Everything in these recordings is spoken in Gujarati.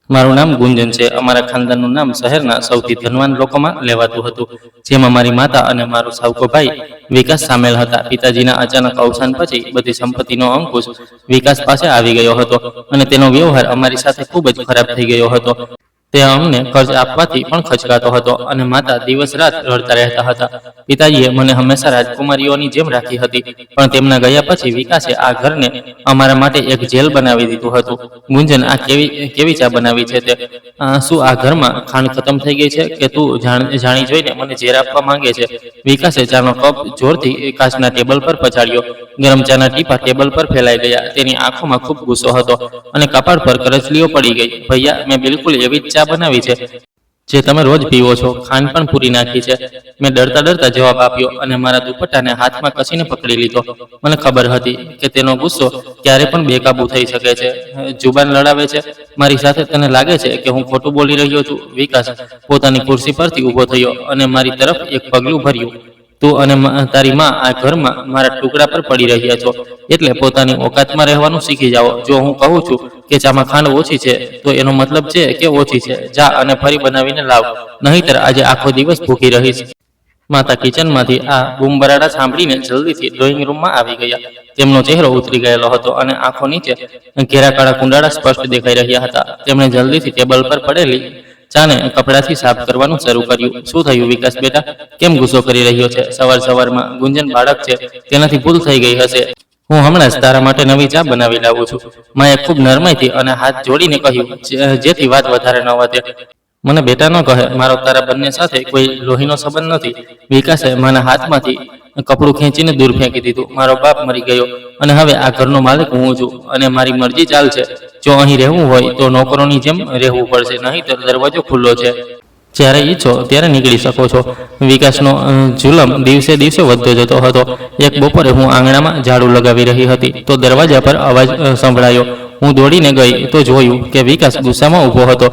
મારું નામ ગુંજન છે। અમારા ખાનદાનનું નામ શહેરના સૌથી ધનવાન લોકોમાં લેવાતું હતું, જેમાં મારી માતા અને મારો સાવકો ભાઈ વિકાસ સામેલ હતા। પિતાજીના અચાનક અવસાન પછી બધી સંપત્તિનો અંકુશ વિકાસ પાસે આવી ગયો હતો અને તેનો વ્યવહાર અમારી સાથે ખૂબ જ ખરાબ થઈ ગયો હતો। તે અમને કર્જ આપવાથી પણ ખચકાતો હતો અને માતા દિવસ રાત રડતા રહેતા હતા। પિતાજીએ મને હંમેશા રાજકુમારીઓની જેમ રાખી હતી, પણ તેમના ગયા પછી વિકાસે આ ઘરને અમારા માટે એક જેલ બનાવી દીધું હતું। ગુંજન, આ કેવી ચા બનાવી છે તે? શું આ ઘરમાં ખાંડ ખતમ થઈ ગઈ છે કે તું જાણી જોઈને મને ઝેર આપવા માંગે છે? વિકાસે ચાનો કપ જોરથી કાચના ટેબલ પર પછાડ્યો। ગરમ ચાના ટીપા ટેબલ પર ફેલાઈ ગયા। તેની આંખોમાં ખૂબ ગુસ્સો હતો અને કપાળ પર કરચલીઓ પડી ગઈ। ભૈયા, મેં બિલકુલ એવી જ ચા બનાવી છે જે તમે રોજ પીવો છો, ખાંડ પણ પૂરી નાખી છે। મેં ડરતા ડરતા જવાબ આપ્યો અને મારા દુપટ્ટાને હાથમાં કસીને પકડી લીધો। મને ખબર હતી કે તેનો ગુસ્સો ક્યારે પણ બેકાબૂ થઈ શકે છે, જુબાન લડાવે છે મારી સાથે। તને લાગે છે કે હું ખોટું બોલી રહ્યો છું? વિકાસ પોતાની ખુરશી પરથી ઊભો થયો અને મારી તરફ એક પગલું ભર્યું। તું અને તારી માં આ ઘરમાં મારા ટુકડા પર પડી રહ્યા છો, એટલે પોતાની ઓકાતમાં રહેવાનું શીખી જાઓ। જો હું કહું છું કે ચામાં ખાંડ ઓછી છે તો એનો મતલબ છે કે ઓછી છે। જા અને ફરી બનાવીને લાવ, નહીંતર આજે આખો દિવસ ભૂખી રહીશ। માતા કિચનમાંથી આ બૂમબરાડા સાંભળીને જલ્દીથી ડ્રોઈંગ રૂમમાં આવી ગયા। તેમનો ચહેરો ઉતરી ગયેલો હતો અને આંખો નીચે ઘેરા કાળા કુંડાળા સ્પષ્ટ દેખાઈ રહ્યા હતા। તેમણે જલ્દીથી ટેબલ પર પડેલી ચાને કપડાથી સાફ કરવાનું શરૂ કર્યું। શું થયું વિકાસ બેટા, કેમ ગુસ્સો કરી રહ્યો છે? સવારમાં ગુંજન બાળક છે, તેનાથી ભૂલ થઈ ગઈ હશે। હું હમણાં જ તારા માટે નવી ચા બનાવી લાવું છું। માએ ખૂબ નરમાઈથી અને હાથ જોડીને કહ્યું, જેથી વાત વધારે ન વધે। મને બેટા ન કહે, મારો તારા બંને સાથે કોઈ લોહીનો સંબંધ નથી। વિકાસે માના હાથમાંથી કપડું ખેંચીને દૂર ફેંકી દીધું। મારો બાપ મરી ગયો અને હવે આ ઘરનો માલિક હું છું અને મારી મરજી ચાલશે। જો અહીં રહેવું હોય તો નોકરોની જેમ રહેવું પડશે, નહીં તો દરવાજો ખુલ્લો છે, જ્યારે ઈચ્છો ત્યારે નીકળી શકો છો। વિકાસનો જુલમ દિવસે દિવસે વધતો જતો હતો। એક બપોરે હું આંગણામાં ઝાડુ લગાવી રહી હતી તો દરવાજા પર અવાજ સંભળાયો। હું દોડીને ગઈ તો જોયું કે વિકાસ ગુસ્સામાં ઊભો હતો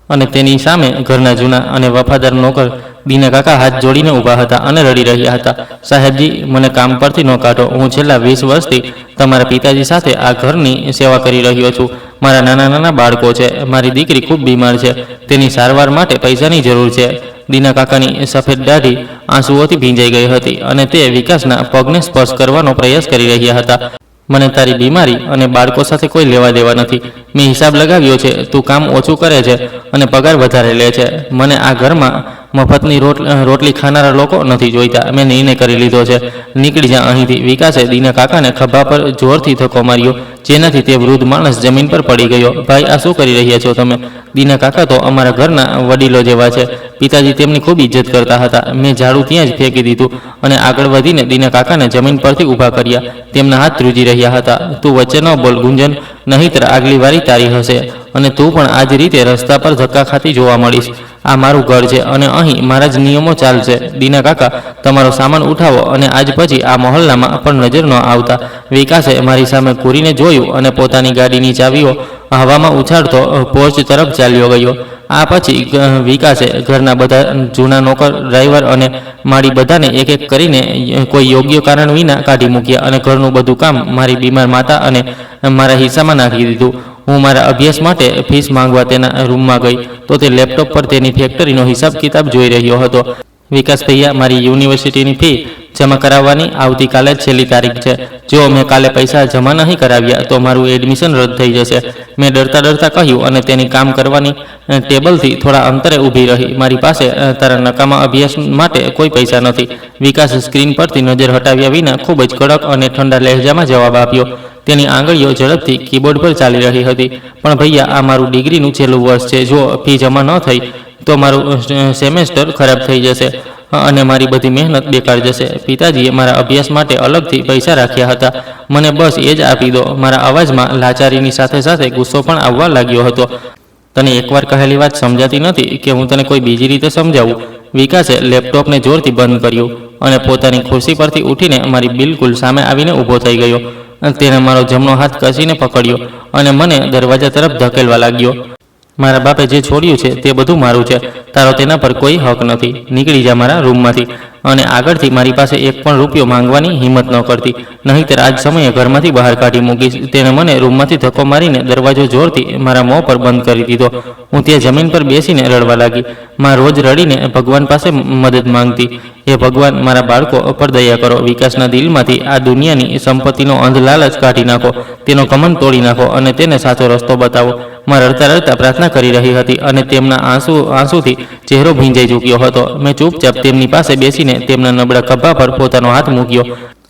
અને તેની સામે ઘરના જૂના અને વફાદાર નોકર દીના કાકા હાથ જોડીને ઊભા હતા અને રડી રહ્યા હતા। સાહેબજી, મને કામ પરથી ન કાઢો। હું છેલ્લા 20 વર્ષથી તમારા પિતાજી સાથે આ ઘરની સેવા કરી રહ્યો છું। મારા નાના નાના બાળકો છે, મારી દીકરી ખૂબ બીમાર છે, તેની સારવાર માટે પૈસાની જરૂર છે। દીના કાકાની સફેદ દાઢી આંસુઓથી ભીંજાઈ ગઈ હતી અને તે વિકાસના પગને સ્પર્શ કરવાનો પ્રયાસ કરી રહ્યા હતા। મને તારી બીમારી અને બાળકો સાથે કોઈ લેવા દેવા નથી। મેં હિસાબ લગાવ્યો છે, તું કામ ઓછું કરે છે અને પગાર વધારે લે છે। મને આ ઘરમાં મફતની રોટલી ખાનારા લોકો નથી જોઈતા। મેં નિર્ણય કરી લીધો છે, નીકળી જા અહીંથી। વિકાસે દીના કાકાને ખભા પર જોરથી ધક્કો માર્યો, જેનાથી તે વૃદ્ધ માણસ જમીન પર પડી ગયો। ભાઈ, આ શું કરી રહ્યા છો તમે? દીના કાકા તો અમારા ઘરના વડીલો જેવા છે, પિતાજી તેમની ખૂબ ઇજ્જત કરતા હતા। મેં ઝાડુ ત્યાં જ ફેંકી દીધું અને આગળ વધીને દીના કાકાને જમીન પરથી ઊભા કર્યા। તેમના હાથ ધ્રુજી રહ્યા હતા। તું વચ્ચે ન બોલ ગુંજન, નહીંતર આગલી વારી તારી હશે અને તું પણ આ જ રીતે રસ્તા પર ધક્કા ખાતી જોવા મળીશ। આ મારું ઘર છે અને અહીં મારા જ નિયમો ચાલશે। દીના કાકા, તમારો સામાન ઉઠાવો અને આજ પછી આ મહોલ્લામાં પણ નજર ન આવતા। વિકાસે મારી સામે ઘૂરીને જોયું અને પોતાની ગાડીની ચાવીઓ હવામાં ઉછાળતો પોર્ચ તરફ ચાલ્યો ગયો। આ પછી વિકાસે ઘરના બધા જૂના નોકર, ડ્રાઈવર અને માળી બધાને એક એક કરીને કોઈ યોગ્ય કારણ વિના કાઢી મૂક્યા અને ઘરનું બધું કામ મારી બીમાર માતા અને મારા હિસ્સામાં નાખી દીધું। હું મારા અભ્યાસ માટે ફીસ માંગવા તેના રૂમમાં ગઈ તો તે લેપટોપ પર તેની ફેક્ટરીનો હિસાબ કિતાબ જોઈ રહ્યો હતો। વિકાસ ભૈયા, મારી યુનિવર્સિટીની ફી જમા કરાવવાની આવતીકાલે છેલ્લી તારીખ છે। જો મેં કાલે પૈસા જમા નહીં કરાવ્યા તો મારું એડમિશન રદ થઈ જશે। મેં ડરતા ડરતા કહ્યું અને તેની કામ કરવાની ટેબલથી થોડા અંતરે ઊભી રહી। મારી પાસે તારા નકામા અભ્યાસ માટે કોઈ પૈસા નથી। વિકાસ સ્ક્રીન પરથી નજર હટાવ્યા વિના ખૂબ જ કડક અને ઠંડા લહેજામાં જવાબ આપ્યો। તેની આંગળીઓ ઝડપથી કીબોર્ડ પર ચાલી રહી હતી। પણ ભૈયા, આ મારું ડિગ્રીનું છેલ્લું વર્ષ છે। જો ફી જમા ન થઈ તો મારું સેમેસ્ટર ખરાબ થઈ જશે અને મારી બધી મહેનત બેકાર જશે। પિતાજીએ મારા અભ્યાસ માટે અલગથી પૈસા રાખ્યા હતા, મને બસ એ જ આપી દો। મારા અવાજમાં લાચારીની સાથે સાથે ગુસ્સો પણ આવવા લાગ્યો હતો। તને એકવાર કહેલી વાત સમજાતી નથી કે હું તને કોઈ બીજી રીતે સમજાવું? વિકાસે લેપટોપને જોરથી બંધ કર્યું અને પોતાની ખુરશી પરથી ઉઠીને મારી બિલકુલ સામે આવીને ઊભો થઈ ગયો। તેણે મારો જમણો હાથ કસીને પકડ્યો અને મને દરવાજા તરફ ધકેલવા લાગ્યો। મારા બાપે જે છોડ્યું છે તે બધું મારું છે, તારો તેના પર કોઈ હક નથી। નીકળી જા મારા રૂમમાંથી। અને આગળથી મારી પાસે એક પણ રૂપિયો માંગવાની હિંમત ન કરતી, નહીંતર આજ સમયે ઘરમાંથી બહાર કાઢી મૂકીશ. તેણે મને રૂમમાંથી ધક્કો મારીને દરવાજો જોરથી મારા મોં પર બંધ કરી દીધો. હું ત્યાં જમીન પર બેસીને રડવા લાગી. માં રોજ રડીને ભગવાન પાસે મદદ માંગતી. હે ભગવાન, મારા બાળકો પર દયા કરો. વિકાસના દિલમાંથી આ દુનિયાની સંપત્તિનો અંધ લાલચ કાઢી નાખો, તેનો કમન તોડી નાખો અને તેને સાચો રસ્તો બતાવો. માં રડતા રડતા પ્રાર્થના કરી રહી હતી અને તેમના આંસુથી ચહેરો ભીંજાઈ ચૂક્યો હતો. મેં ચૂપચાપ તેમની પાસે બેસીને તેમના નબળા ખભા પર પોતાનો હાથ મૂક્યો.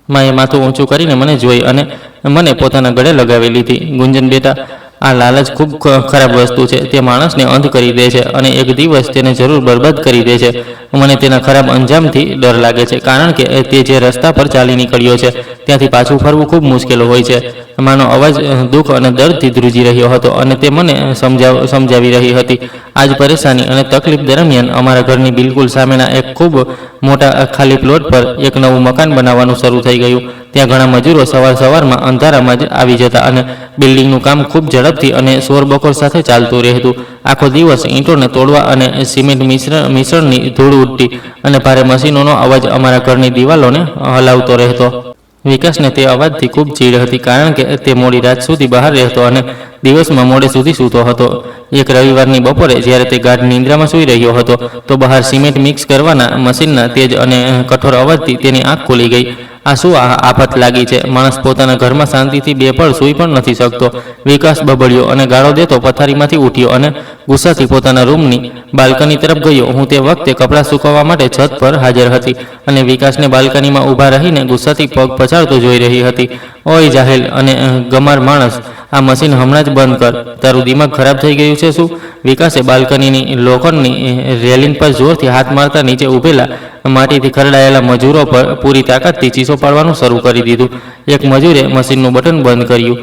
માએ માથું ઊંચું કરીને મને જોઈ અને મને પોતાના ગળે લગાવી લીધી. ગુંજન બેટા, આ લાલચ ખૂબ ખરાબ વસ્તુ છે. તે માણસને અંધ કરી દે છે અને એક દિવસ તેને જરૂર બરબાદ કરી દે છે. મને તેના ખરાબ અંજામથી ડર લાગે છે, કારણ કે તે જે રસ્તા પર ચાલી નીકળ્યો છે ત્યાંથી પાછું ફરવું ખૂબ મુશ્કેલ હોય છે. માનો અવાજ દુઃખ અને દર્દથી ધ્રુજી રહ્યો હતો અને તે મને સમજાવી રહી હતી. આજ પરેશાની અને તકલીફ દરમિયાન અમારા ઘરની બિલકુલ સામેના એક ખૂબ મોટા ખાલી પ્લોટ પર એક નવું મકાન બનાવવાનું શરૂ થઈ ગયું. ત્યાં ઘણા મજૂરો સવારમાં અંધારામાં જ આવી જતા અને બિલ્ડિંગનું કામ ખૂબ ઝડપથી અને શોરબકોર સાથે ચાલતું રહેતું. આખો દિવસ ઈંટોને તોડવા અને સિમેન્ટ મિશ્રણની ધૂળ ઉડતી અને ભારે મશીનોનો અવાજ અમારા ઘરની દિવાલોને હલાવતો રહેતો. વિકાસને તે અવાજથી ખૂબ ચીડ હતી, કારણ કે તે મોડી રાત સુધી બહાર રહેતો અને દિવસમાં મોડે સુધી સૂતો હતો. એક રવિવારની બપોરે જ્યારે તે ગાઢ નિંદ્રામાં સૂઈ રહ્યો હતો તો બહાર સિમેન્ટ મિક્સ કરવાના મશીનના તેજ અને કઠોર અવાજથી તેની આંખ ખુલી ગઈ. આ શું આફત લાગી છે? માણસ પોતાના ઘરમાં શાંતિથી બે પળ સૂઈ પણ નથી શકતો. વિકાસ બબડ્યો અને ગાળો દેતો પથારીમાંથી ઉઠ્યો અને ગુસ્સાથી પોતાના રૂમની બાલ્કની તરફ ગયો. હું તે વખતે કપડાં સૂકવવા માટે છત પર હાજર હતી અને વિકાસને બાલ્કનીમાં ઊભા રહીને ગુસ્સાથી પગ પછાડતો જોઈ રહી હતી. ઓય જાહેલ અને ગમાર માણસ, આ મશીન હમણાં જ બંધ કર. તારું દિમાગ ખરાબ થઈ ગયું છે શું? વિકાસે બાલ્કનીની લોખંડની રેલિંગ પર જોરથી હાથ મારતા નીચે ઊભેલા માટીથી ખરડાયેલા મજૂરો પર પૂરી તાકાતથી ચીસો પાડવાનું શરૂ કરી દીધું. એક મજૂરે મશીનનું બટન બંધ કર્યું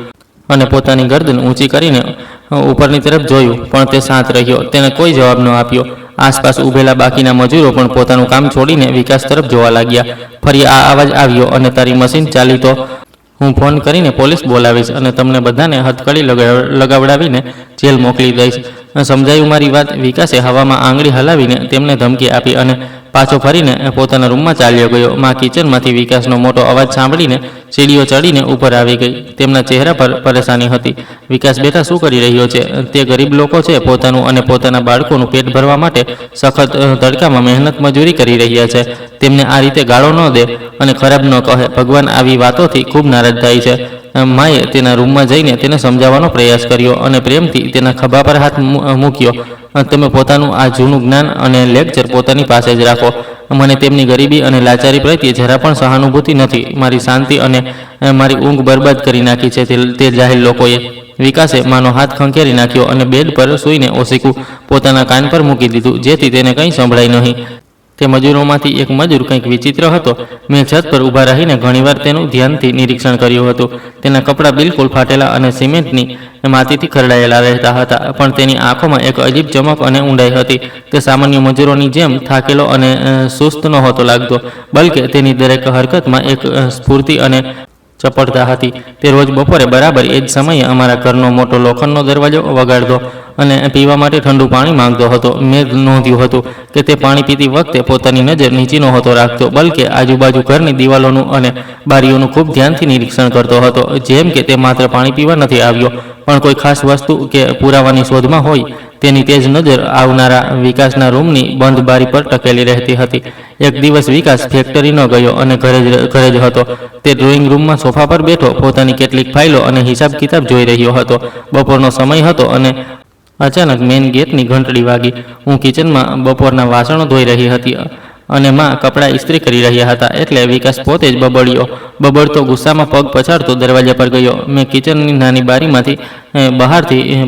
અને પોતાની ગરદન ઊંચી કરીને ઉપરની તરફ જોયું, પણ તે શાંત રહ્યો. તેને કોઈ જવાબ ન આપ્યો. આસપાસ ઊભેલા બાકીના મજૂરો પણ પોતાનું કામ છોડીને વિકાસ તરફ જોવા લાગ્યા. ફરી આ અવાજ આવ્યો, અને તારી મશીન ચાલી તો હું ફોન કરીને પોલીસ બોલાવીશ અને તમને બધાને હથકડી લગાવડાવીને જેલ મોકલી દઈશ. સમજાયું મારી વાત? વિકાસે હવામાં આંગળી હલાવીને તેમને ધમકી આપી અને પાછો ફરીને પોતાના રૂમમાં ચાલ્યો ગયો. માં કિચનમાંથી વિકાસનો મોટો અવાજ સાંભળીને સીડીઓ ચડીને ઉપર આવી ગઈ. તેમના ચહેરા પર પરેશાની હતી. વિકાસ બેટા, શું કરી રહ્યો છે? તે ગરીબ લોકો છે, પોતાનું અને પોતાના બાળકોનું પેટ ભરવા માટે સખત તડકામાં મહેનત મજૂરી કરી રહ્યા છે. તેમને આ રીતે ગાળો ન દે અને ખરાબ ન કહે. ભગવાન આવી વાતોથી ખૂબ નારાજ થાય છે. માએ તેના રૂમમાં જઈને તેને સમજાવવાનો પ્રયાસ કર્યો અને પ્રેમથી તેના ખભા પર હાથ મૂક્યો. તમે પોતાનું આ જૂનું જ્ઞાન અને લેક્ચર પોતાની પાસે જ રાખો. મને તેમની ગરીબી અને લાચારી પ્રત્યે જરા પણ સહાનુભૂતિ નથી. મારી શાંતિ અને મારી ઊંઘ બરબાદ કરી નાખી છે તે જાહેર લોકોએ. વિકાસે માનો હાથ ખંખેરી નાખ્યો અને બેડ પર સૂઈને ઓશીકું પોતાના કાન પર મૂકી દીધું, જેથી તેને કંઈ સંભળાય નહીં. તે મજૂરોમાંથી એક મજૂર કંઈક વિચિત્ર હતો. મેં છત પર ઊભા રહીને ઘણીવાર તેનું ધ્યાનથી નિરીક્ષણ કર્યું હતું. તેના કપડાં બિલકુલ ફાટેલા અને સિમેન્ટની માટીથી ખરડાયેલા રહેતા હતા, પણ તેની આંખોમાં એક અજીબ ચમક અને ઊંડાઈ હતી. તે સામાન્ય મજૂરોની જેમ થાકેલો અને સુસ્ત નહોતો લાગતો, બલકે તેની દરેક હરકતમાં એક સ્ફૂર્તિ અને ચપળતા હતી. તે રોજ બપોરે બરાબર એ જ સમયે અમારા ઘરનો મોટો લોખંડનો દરવાજો વગાડતો અને પીવા માટે ઠંડુ પાણી માંગતો હતો. મેં નોંધ્યું હતું કે તે પાણી પીતી વખતે પોતાની નજર નીચી નહોતો રાખતો, બલકે આજુબાજુ ઘરની દિવાલોનું અને બારીઓનું ખૂબ ધ્યાનથી નિરીક્ષણ કરતો હતો, જેમ કે તે માત્ર પાણી પીવા નથી આવ્યો, પણ કોઈ ખાસ વસ્તુ કે પુરાવાની શોધમાં હોય. તેની તેજ નજર આવનારા વિકાસના રૂમની બંધ બારી પર ટકેલી રહેતી હતી. એક દિવસ વિકાસ ફેક્ટરી ન ગયો અને ઘરે જ હતો. તે ડ્રોઈંગ રૂમમાં સોફા પર બેઠો પોતાની કેટલીક ફાઇલો અને હિસાબ કિતાબ જોઈ રહ્યો હતો. બપોરનો સમય હતો અને અચાનક મેઇન ગેટની ઘંટડી વાગી. હું કિચનમાં બપોરના વાસણો ધોઈ રહી હતી અને માં કપડાં ઇસ્ત્રી કરી રહ્યા હતા, એટલે વિકાસ પોતે જ બબડતો ગુસ્સામાં પગ પછાડતો દરવાજા પર ગયો. મેં કિચનની નાની બારીમાંથી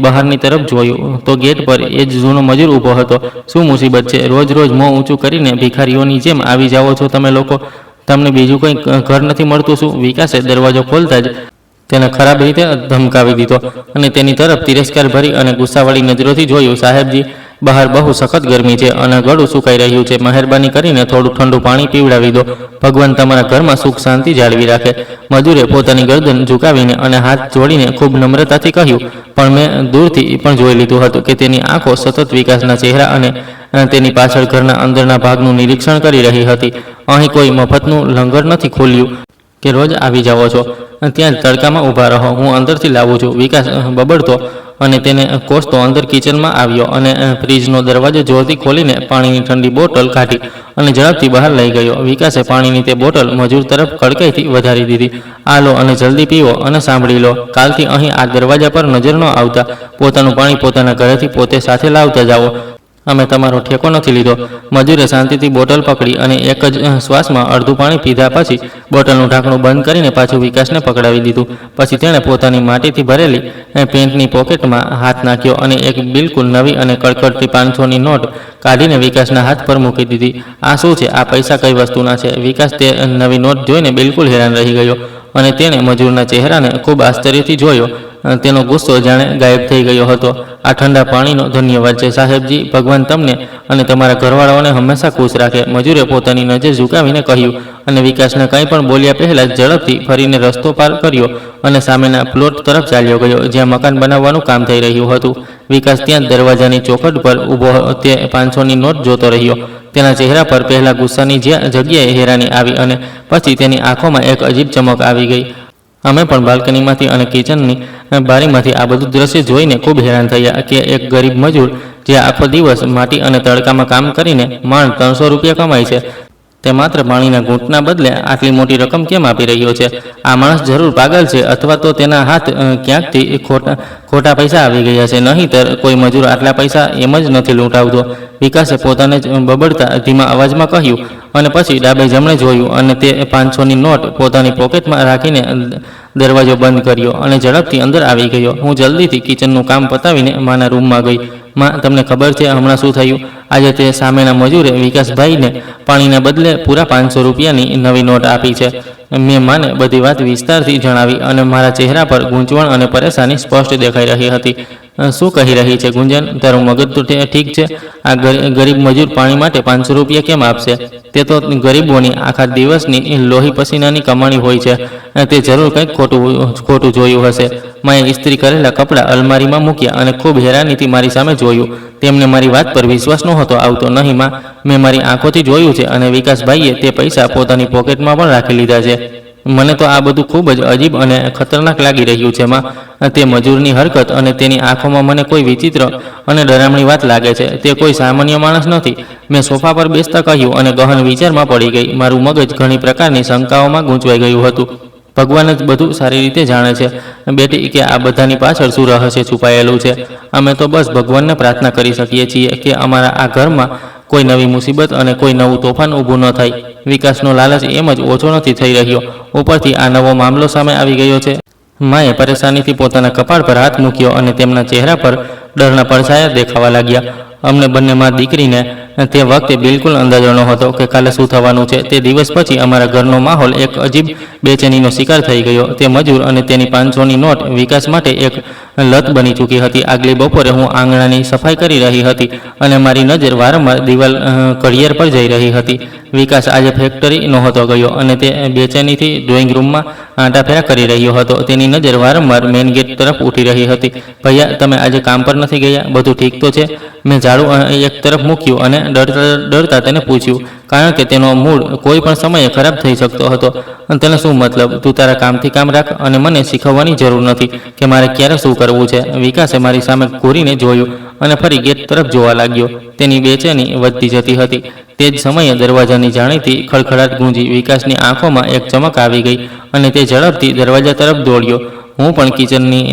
બહારની તરફ જોયું તો ગેટ પર એ જ જૂનો મજૂર ઊભો હતો. શું મુસીબત છે? રોજ મોં ઊંચું કરીને ભિખારીઓની જેમ આવી જાઓ છો તમે લોકો? તમને બીજું કંઈ ઘર નથી મળતું શું? વિકાસે દરવાજો ખોલતા જ તેને ખરાબ રીતે ધમકાવી દીધો અને તેની તરફ તિરસ્કાર ભરી અને ગુસ્સાવાળી નજરોથી જોયું. સાહેબજી, બહાર બહુ સખત ગરમી છે અને ગળું સુકાઈ રહ્યું છે. મહેરબાની કરીને થોડું ઠંડુ પાણી પીવડાવી દો. ભગવાન તમારા ઘરમાં સુખ શાંતિ જાળવી રાખે. મજૂરે પોતાની ગરદન ઝુકાવીને અને હાથ જોડીને ખૂબ નમ્રતાથી કહ્યું, પણ મેં દૂરથી પણ જોઈ લીધું હતું કે તેની આંખો સતત વિકાસના ચહેરા અને તેની પાછળ ઘરના અંદરના ભાગનું નિરીક્ષણ કરી રહી હતી. અહીં કોઈ મફતનું લંગર નથી ખોલ્યું કે રોજ આવી જાઓ છો, ત્યાં જ તડકામાં ઊભા રહો, હું અંદરથી લાવું છું, વિકાસ બબડતો અને તેને કોસતો અંદર કિચનમાં આવ્યો અને ફ્રીજનો દરવાજો જોરથી ખોલીને પાણીની ઠંડી બોટલ કાઢી અને ઝડપથી બહાર લઈ ગયો. વિકાસે પાણીની તે બોટલ મજૂર તરફ કડકાઈથી વધારી દીધી. આ લો અને જલ્દી પીવો અને સાંભળી લો, કાલથી અહીં આ દરવાજા પર નજર ન આવતા, પોતાનું પાણી પોતાના ઘરેથી પોતે સાથે લાવતા જાઓ, અમે તમારો ઠેકો નથી લીધો. મજૂરે શાંતિથી બોટલ પકડી અને એક જ શ્વાસમાં અડધું પાણી પીધા પછી બોટલનું ઢાંકણું બંધ કરીને પાછું વિકાસને પકડાવી દીધું. પછી તેણે પોતાની માટીથી ભરેલી પેન્ટની પોકેટમાં હાથ નાખ્યો અને એક બિલકુલ નવી અને કડકડતી 500ની નોટ કાઢીને વિકાસના હાથ પર મૂકી દીધી. આ શું છે? આ પૈસા કઈ વસ્તુના છે? વિકાસ તે નવી નોટ જોઈને બિલકુલ હેરાન રહી ગયો અને તેણે મજૂરના ચહેરાને ખૂબ આશ્ચર્યથી જોયો. તેનો ગુસ્સો જાણે ગાયબ થઈ ગયો હતો. આ ઠંડા પાણીનો ધન્યવાદ છે સાહેબજી, ભગવાન તમને અને તમારા ઘરવાળાઓને હંમેશા ખુશ રાખે, મજૂરે પોતાની નજર ઝુકાવીને કહ્યું અને વિકાસને કંઈ પણ બોલ્યા પહેલાં જ ઝડપથી ફરીને રસ્તો પાર કર્યો અને સામેના પ્લોટ તરફ ચાલ્યો ગયો જ્યાં મકાન બનાવવાનું કામ થઈ રહ્યું હતું. વિકાસ ત્યાં દરવાજાની ચોખટ પર ઊભો તે 500ની નોટ જોતો રહ્યો. તેના ચહેરા પર પહેલાં ગુસ્સાની જગ્યાએ હેરાની આવી અને પછી તેની આંખોમાં એક અજીબ ચમક આવી ગઈ. અમે પણ બાલ્કનીમાંથી અને કિચનની બારીમાંથી આ બધું દ્રશ્ય જોઈને ખૂબ હેરાન થયા કે એક ગરીબ મજૂર જે આખો દિવસ માટી અને તડકામાં કામ કરીને માંડ 300 રૂપિયા કમાય છે, તે માત્ર પાણીના ઘૂંટના બદલે આટલી મોટી રકમ કેમ આપી રહ્યો છે? આ માણસ જરૂર પાગલ છે અથવા તો તેના હાથ ક્યાંકથી ખોટા પૈસા આવી ગયા છે, નહીંતર કોઈ મજૂર આટલા પૈસા એમ જ નથી લૂંટાવતો. વિકાસે પોતાને જ બબડતા ધીમા અવાજમાં કહ્યું અને પછી ડાબે જમણે જોયું અને તે 500ની નોટ પોતાની પોકેટમાં રાખીને દરવાજો બંધ કર્યો અને ઝડપથી અંદર આવી ગયો. હું જલ્દીથી કિચનનું કામ પતાવીને માના રૂમમાં ગઈ. માં, તમને ખબર છે હમણાં શું થયું? આજે તે સામેના મજૂરે વિકાસભાઈને પાણીના બદલે પૂરા 500 રૂપિયાની નવી નોટ આપી છે. મેં માને બધી વાત વિસ્તારથી જણાવી અને મારા ચહેરા પર ગૂંચવણ અને પરેશાની સ્પષ્ટ દેખાઈ રહી હતી. શું કહી રહી છે ગુંજન? તારું મગજ તો ઠીક છે. આ ગરીબ મજૂર પાણી માટે 500 રૂપિયા કેમ આપશે? તે તો ગરીબોની આખા દિવસની લોહી પસીનાની કમાણી હોય છે. તે જરૂર કંઈક ખોટું જોયું હશે. મેં ઇસ્ત્રી કરેલા કપડાં અલમારીમાં મૂક્યા અને ખૂબ હેરાનીથી મારી સામે જોયું. તેમને મારી વાત પર વિશ્વાસ નહોતો આવતો. નહીં માં, મેં મારી આંખોથી જોયું છે અને વિકાસભાઈએ તે પૈસા પોતાની પોકેટમાં પણ રાખી લીધા છે. મને તો આ બધું ખૂબ જ અજીબ અને ખતરનાક લાગી રહ્યું છે માં. તે મજૂરની હરકત અને તેની આંખોમાં મને કોઈ વિચિત્ર અને ડરામણી વાત લાગે છે. તે કોઈ સામાન્ય માણસ નથી. મેં સોફા પર બેસતા કહ્યું અને ગહન વિચારમાં પડી ગઈ. મારું મગજ ઘણી પ્રકારની શંકાઓમાં ગૂંચવાઈ ગયું હતું. ભગવાન જ બધું સારી રીતે જાણે છે બેટી કે આ બધાની પાછળ શું રહસ્ય છુપાયેલું છે. અમે તો બસ ભગવાનને પ્રાર્થના કરી શકીએ છીએ કે અમારા આ ઘરમાં કોઈ નવી મુસીબત અને કોઈ નવું તોફાન ઊભું ન થાય. વિકાસનો લાલચ એમ જ ઓછો નથી થઈ રહ્યો, ઉપરથી આ નવો મામલો સામે આવી ગયો છે. માએ પરેશાનીથી પોતાના કપાળ પર હાથ મૂક્યો અને તેમના ચહેરા પર ડરના પડછાયા દેખાવા લાગ્યા. અમને બંનેમાં દીકરીને તે વખતે બિલકુલ અંદાજો નહોતો કે કાલે શું થવાનું છે. તે દિવસ પછી અમારા ઘરનો માહોલ એક અજીબ બેચેનીનો શિકાર થઈ ગયો. તે મજૂર અને તેની 500ની નોટ વિકાસ માટે એક લત બની ચૂકી હતી. આગલી બપોરે હું આંગણાની સફાઈ કરી રહી હતી અને મારી નજર વારંવાર દિવાલ ઘડિયાળ પર જઈ રહી હતી. વિકાસ આજે ફેક્ટરી નહોતો ગયો અને તે બેચેનીથી ડ્રોઈંગ રૂમમાં આંટાફેરા કરી રહ્યો હતો. તેની નજર વારંવાર મેઇન ગેટ તરફ ઉઠી રહી હતી. ભૈયા, તમે આજે કામ પર નથી ગયા? બધું ઠીક તો છે? મેં ઝાડુ એક તરફ મૂક્યું અને ડરતા તેને પૂછ્યું, કારણ કે તેનો મૂડ કોઈ પણ સમયે ખરાબ થઈ શકતો હતો. તને શું મતલબ? તું તારા કામથી કામ રાખ અને મને શીખવવાની જરૂર નથી કે મારે ક્યારે શું કરવું છે. વિકાસે મારી સામે ઘૂરીને જોયું અને ફરી ગેટ તરફ જોવા લાગ્યો. તેની બેચેની વધતી જતી હતી. તે જ સમયે દરવાજાની જાણીતી ખડખડાટ ગૂંજી. વિકાસની આંખોમાં એક ચમક આવી ગઈ અને તે ઝડપથી દરવાજા તરફ દોડ્યો. હું પણ કિચનની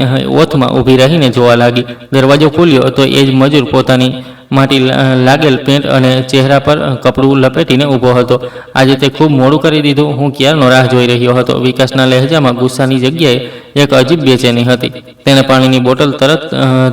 ઓથમાં ઊભી રહીને જોવા લાગી. દરવાજો ખુલ્યો તો એ જ મજૂર પોતાની માટી લાગેલ પેન્ટ અને ચહેરા પર કપડું લપેટીને ઊભો હતો. આજે તે ખૂબ મોડું કરી દીધું. હું ક્યારનો રાહ જોઈ રહ્યો હતો. વિકાસના લહેજામાં ગુસ્સાની જગ્યાએ એક અજીબ બેચેની હતી. તેણે પાણીની બોટલ તરત